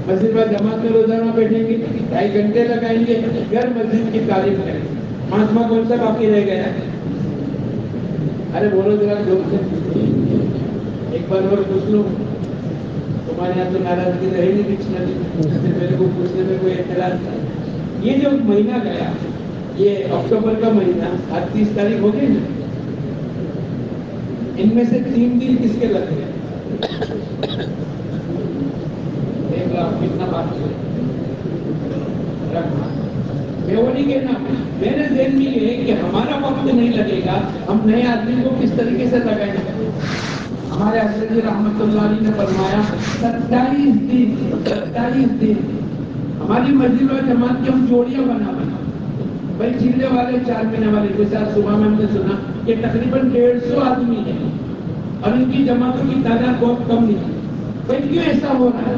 مسجد میں جماعت میں روزانہ بیٹھیں گے، 2.5 گھنٹے لگائیں گے، گھر مسجد کی تعلیم کریں گے. 5واں کون سا باقی رہ گیا؟ ارے بولو ذرا جوڑ سے. ایک بار اور پوچھ لوں، تمہارے یہاں تو ناراضگی رہی نہیں ڈکشنری، میرے کو پوچھنے میں کوئی اعتراض تھا. یہ جو مہینہ گیا یہ اکتوبر کا مہینہ، آج 30 تاریخ ہو گئی نا، ان میں سے 3 دن کس کے لگ گئے؟ کتنا بات ہے میں وہ نہیں کہنا. میرے ذہن میں یہ ہے کہ ہمارا وقت نہیں لگے گا، ہم نئے آدمی کو کس طریقے سے لگائیں گے. ہمارے حضرت رحمۃ اللہ علیہ نے فرمایا 27 دن ہماری مسجد اور جماعت کی ہم جوڑیاں بنا بھائی چلے والے 4 مہینے والے. جیسے آج صبح میں ہم نے سنا کہ تقریباً 150 آدمی ہیں اور ان کی جماعتوں کی تعداد بہت کم نہیں ہے. بھائی کیوں ایسا ہو رہا ہے؟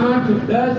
8-10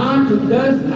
8-10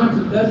8-10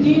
3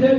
10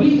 20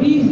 20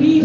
20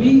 20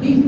30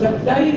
27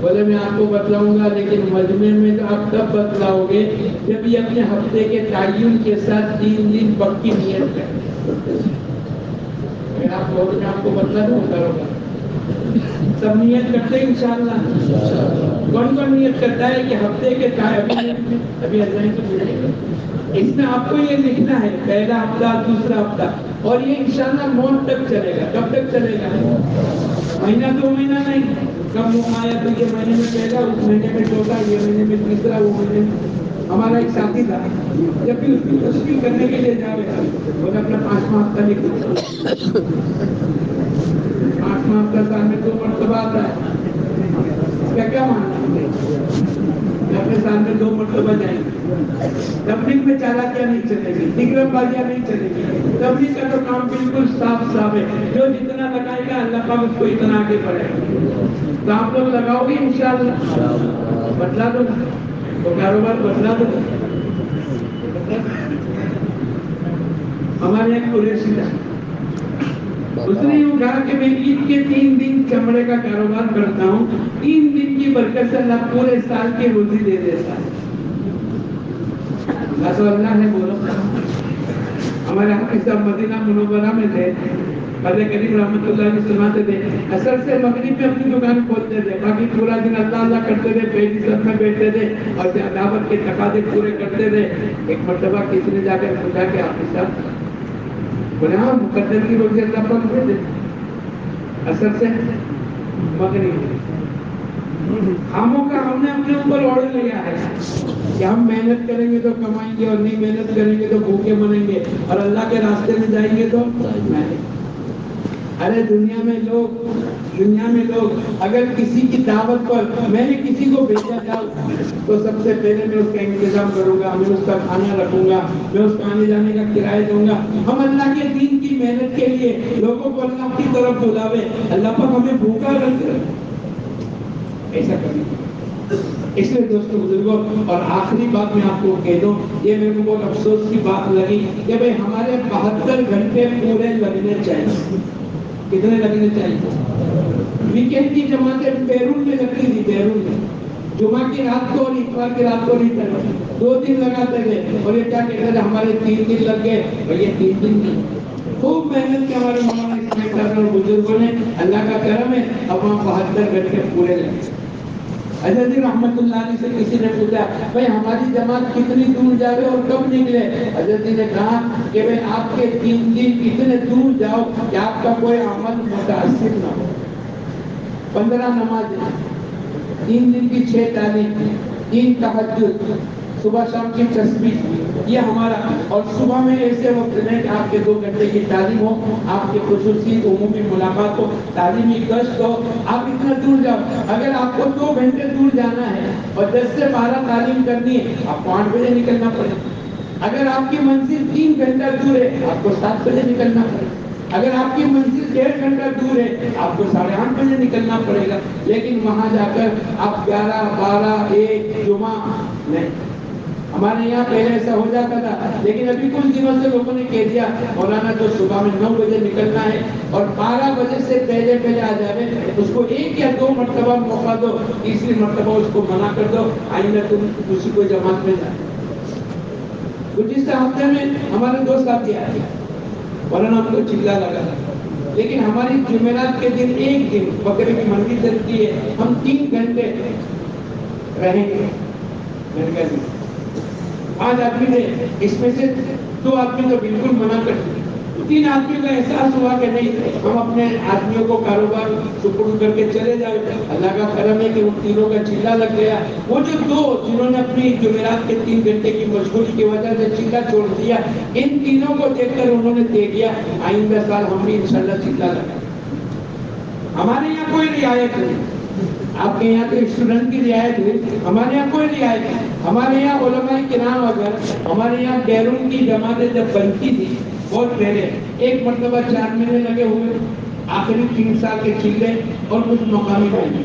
بولے میں آپ کو بتلاؤں گا لیکن مجمع میں تو آپ تب بتلاؤ گے جب یہ اپنے ہفتے کے تعین کے ساتھ 3 دن پکی نیت کریں. اگر آپ بہت میں آپ کو بتلا دوں کرو گا سب نیت کرتے ہیں انشاءاللہ. کون کون نیت کرتا ہے کہ ہفتے کے ابھی اذان تو ملے گا. اس میں آپ کو یہ لکھنا ہے پہلا ہفتہ دوسرا ہفتہ اور یہ انشاءاللہ موت تک چلے گا. کب تک چلے گا؟ مہینہ 2 مہینہ نہیں. کب موقع آیا تو یہ مہینے میں پہلا اس مہینے میں چوتھا یہ مہینے میں تیسرا وہ مہینے میں. ہمارا ایک ساتھی تھا جب بھی اس کی تشکیل کرنے کے لیے جا رہے تھے وہ اپنا 5واں ہفتہ لکھ دیا. 5واں ہفتہ سال میں 2 مرتبہ آتا ہے. اس کا کیا ماننا ہے؟ اپنے سال میں 2 مرتبہ جائیں گے. تبلیغ میں چالاکیاں نہیں چلے گی, تکرم بازیاں نہیں چلے گی. تبلیغ کا تو کام بالکل صاف صاف ہے. جو جتنا لگائے گا اللہ پاک اس کو اتنا آگے بڑھائے گا. تو آپ لوگ لگاؤ گے انشاءاللہ. بدلا دو وہ کاروبار بدلا دو. ہمارے ایک قریشی تھا اس نے یوں کہا کہ میں عید کے 3 دن چمڑے کا کاروبار کرتا ہوں, 3 دن کی برکت سے اللہ پورے سال کی روزی دے دیتا ہے. تو اللہ نے بولو. ہمارے حافظ صاحب مدینہ منورہ میں تھے. قاضی کریم رحمۃ اللہ علیہ فرماتے تھے عصر سے مغرب میں اپنی دکان کھولتے تھے, باقی پورا دن اللہ اللہ کرتے تھے, پہلی سب میں بیٹھتے تھے اور دعوت کے تقاضے پورے کرتے تھے. ایک مرتبہ کسی نے جا کر پوچھا کہ حافظ صاحب بولے ہاں مقدر کی روزی اللہ پاک دے دے عصر سے مغرب. خاموں کا ہم نے اپنے اوپر اوڑھ لیا ہے کہ ہم محنت کریں گے تو کمائیں گے اور نہیں محنت کریں گے تو بھوکے مریں گے اور اللہ کے راستے میں جائیں گے تو ارے دنیا میں لوگ اگر کسی کی دعوت پر میں نے کسی کو بھیجا جاؤ تو سب سے پہلے میں اس کا انتظام کروں گا, میں اس کا کھانا رکھوں گا, میں اس کا آنے جانے کا کرایہ دوں گا. ہم اللہ کے دین کی محنت کے لیے لوگوں کو اللہ کی طرف بلاوے, اللہ پاک ہمیں بھوکا رکھ ایسا کریں. اس لیے دوستوں بزرگوں اور آخری بات میں آپ کو کہہ دوں, یہ میرے کو بہت افسوس کی بات لگی کہ بھئی ہمارے 72 گھنٹے پورے لگنے چاہیے. کتنے لگنے چاہیے؟ ویکینڈ کی جماعتیں بیرون میں لگتی تھی, بیرون میں جمعہ کی رات کو اور اتوار کی رات کو نہیں کرتے, 2 دن لگاتے تھے اور یہ کیا کہتے تھے ہمارے 3 دن لگ گئے. اور یہ 3 دن نہیں, خوب محنت کے ہمارے مولانا اور بزرگوں نے, اللہ کا کرم ہے اب وہاں 72 گھنٹے پورے لگے. حضرت رحمت اللہ علیہ سے کسی نے پوچھا بھائی ہماری جماعت کتنی دور جاوے اور کب نکلے؟ حضرت نے کہا کہ بھئی آپ کے 3 دن اتنے دور جاؤ کہ آپ کا کوئی عمل متاثر نہ ہو. 15 نمازیں, 3 دن کی 6 تعلیم, 3 تہجد, صبح شام کی تسبیح, یہ ہمارا. اور صبح میں ایسے وقت میں کہ آپ کے 2 گھنٹے کی تعلیم ہو, آپ کے خصوصی عمومی ملاقات ہو, تعلیمی گشت ہو, آپ اتنا دور جاؤ. اگر آپ کو 2 گھنٹے دور جانا ہے اور 10 سے 12 تعلیم کرنی ہے آپ کو 8 بجے نکلنا پڑے. اگر آپ کی منزل 3 گھنٹہ دور ہے آپ کو 7 بجے نکلنا پڑے. اگر آپ کی منزل 1.5 گھنٹہ دور ہے آپ کو 8:30 بجے نکلنا پڑے گا. لیکن وہاں جا کر آپ 11, 12, 1 جمعہ نہیں. ہمارے یہاں پہلے ایسا ہو جاتا تھا لیکن ابھی کچھ دنوں سے لوگوں نے کہہ دیا مولانا جو صبح میں 9 بجے نکلنا ہے اور 12 بجے سے پہلے آ جائے اس کو 1 یا 2 مرتبہ موقع دو, تیسری مرتبہ اس کو منع کر دو, آئندہ تم کسی کو جماعت میں جائے. گزشتہ ہفتے میں ہمارے 2 ساتھی آئے مولانا ہم کو چلا لگا تھا لیکن ہماری جمعرات کے دن ایک دن بکرے کی منڈی چلتی ہے, ہم 3 گھنٹے رہیں گے. میں نے کہا 5 آدمی تھے, اس میں سے 2 آدمی تو بالکل منع کر دیے. 3 آدمیوں کا احساس ہوا کہ نہیں ہم اپنے آدمیوں کو کاروبار سپرد کر کے چلے جائیں. اللہ کا کرم ہے کہ ان تینوں کا چلا لگ گیا. وہ جو 2 جنہوں نے اپنی جمعرات کے 3 گھنٹے کی مشغولی کی وجہ سے چلا چھوڑ دیا, ان تینوں کو دیکھ کر انہوں نے دے دیا آئندہ سال ہم بھی انشاءاللہ چلا لگا. ہمارے یہاں کوئی رعایت نہیں, آپ کے یہاں تو اسٹوڈنٹ کی رعایت ہے, ہمارے یہاں کوئی رعایت نہیں. ہمارے یہاں علماء کرام اگر ہمارے یہاں بیرون کی جماعتیں جب بنتی تھی بہت پہلے, ایک مرتبہ 4 مہینے لگے ہوئے, آخری 3 سال کے چلے اور کچھ مقامی بنے.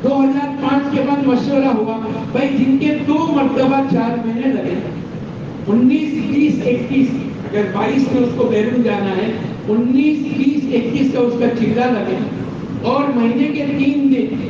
2005 کے بعد مشورہ ہوا بھائی جن کے 2 مرتبہ 4 مہینے لگے 19, 20, 21, اگر 22 میں اس کو بیرون جانا ہے 19, 20, 21 کا اس کا چلا لگے اور مہینے کے 3 دن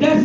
10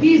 30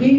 3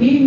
3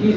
30,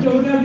14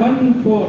1/4,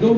2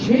6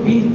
20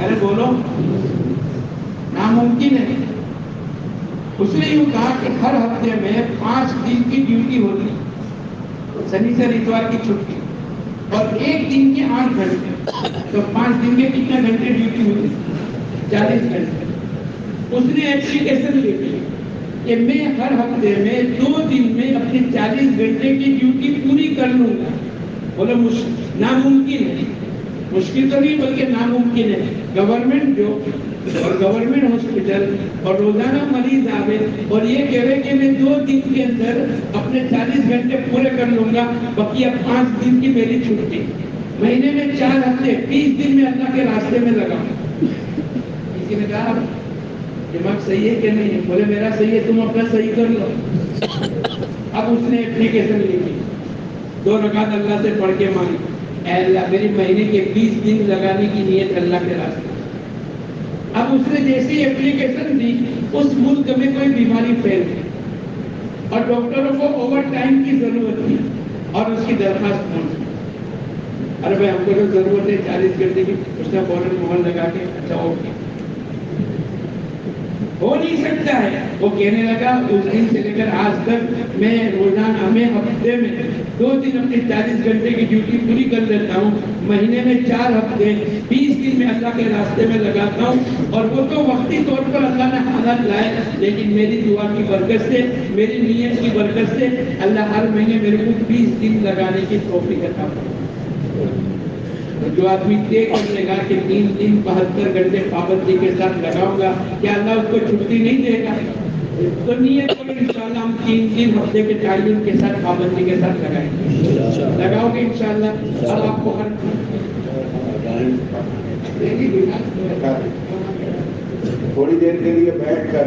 ارے بولو، ناممکن ہے۔ اس نے یوں کہا کہ ہر ہفتے میں 5 دن کی ڈیوٹی ہوتی، شنی سے اتوار کی چھٹی، اور 1 دن کے 8 گھنٹے، تو 5 دن کے کتنے گھنٹے ڈیوٹی ہوتی؟ 40 گھنٹے۔ اس نے ایپلیکیشن لکھی کہ میں ہر ہفتے میں 2 دن میں اپنی 40 گھنٹے کی ڈیوٹی پوری کر لوں گا۔ بولو ناممکن ہے، مشکل تو نہیں بلکہ ناممکن ہے۔ گورنمنٹ جاب اور گورنمنٹ ہاسپٹل اور روزانہ مریض آوے اور یہ کہے کہ میں 2 دن کے اندر اپنے 40 گھنٹے پورے کر لوں گا، باقی اب 5 دن کی میری چھٹی، مہینے میں 4 ہفتے، 20 دن میں اللہ کے راستے میں لگاؤں۔ کسی نے کہا دماغ صحیح ہے کہ نہیں؟ بولے میرا صحیح ہے، تم اپنا صحیح کر لو۔ اب اس نے ایپلیکیشن لکھی، 2 رکعت اللہ سے پڑھ کے مانگی، اے اللہ میری مہینے کے 20 دن لگانے کی نیت اللہ کے راستے۔ اب اس نے جیسی ایپلیکیشن دی، اس ملک میں کوئی بیماری پھیل گئی اور ڈاکٹروں کو اوور ٹائم کی ضرورت تھی اور اس کی درخواست پہنچی۔ ارے بھائی ہم کو جو ضرورت ہے 40 گھنٹے کی، اس نے فوراً مہر لگا کے اچھا اوکے، ہو نہیں سکتا ہے۔ وہ کہنے لگا اس دن سے لے کر آج تک میں روزانہ میں ہفتے میں 2 دن اپنی 40 گھنٹے کی ڈیوٹی پوری کر لیتا ہوں، مہینے میں 4 ہفتے، 20 دن میں اللہ کے راستے میں لگاتا ہوں، اور وہ تو وقتی طور پر اللہ نے حالت لائے، لیکن میری دعا کی برکت سے، میری نیت کی برکت سے اللہ ہر مہینے میرے کو 20 دن لگانے کی توفیق عطا فرمائے۔ جو آدمی طے کر لے گا کہ 3 دن 72 گھنٹے پابندی کے ساتھ لگاؤں گا، کیا اللہ اس کو چھٹی نہیں دے گا؟ تو نیت کرو انشاءاللہ ہم 3 دن ہفتے کے تعین کے ساتھ پابندی کے ساتھ لگائیں گے، لگاؤ گے انشاءاللہ۔ اب آپ کو ہر
تھوڑی دیر کے لیے بیٹھ کر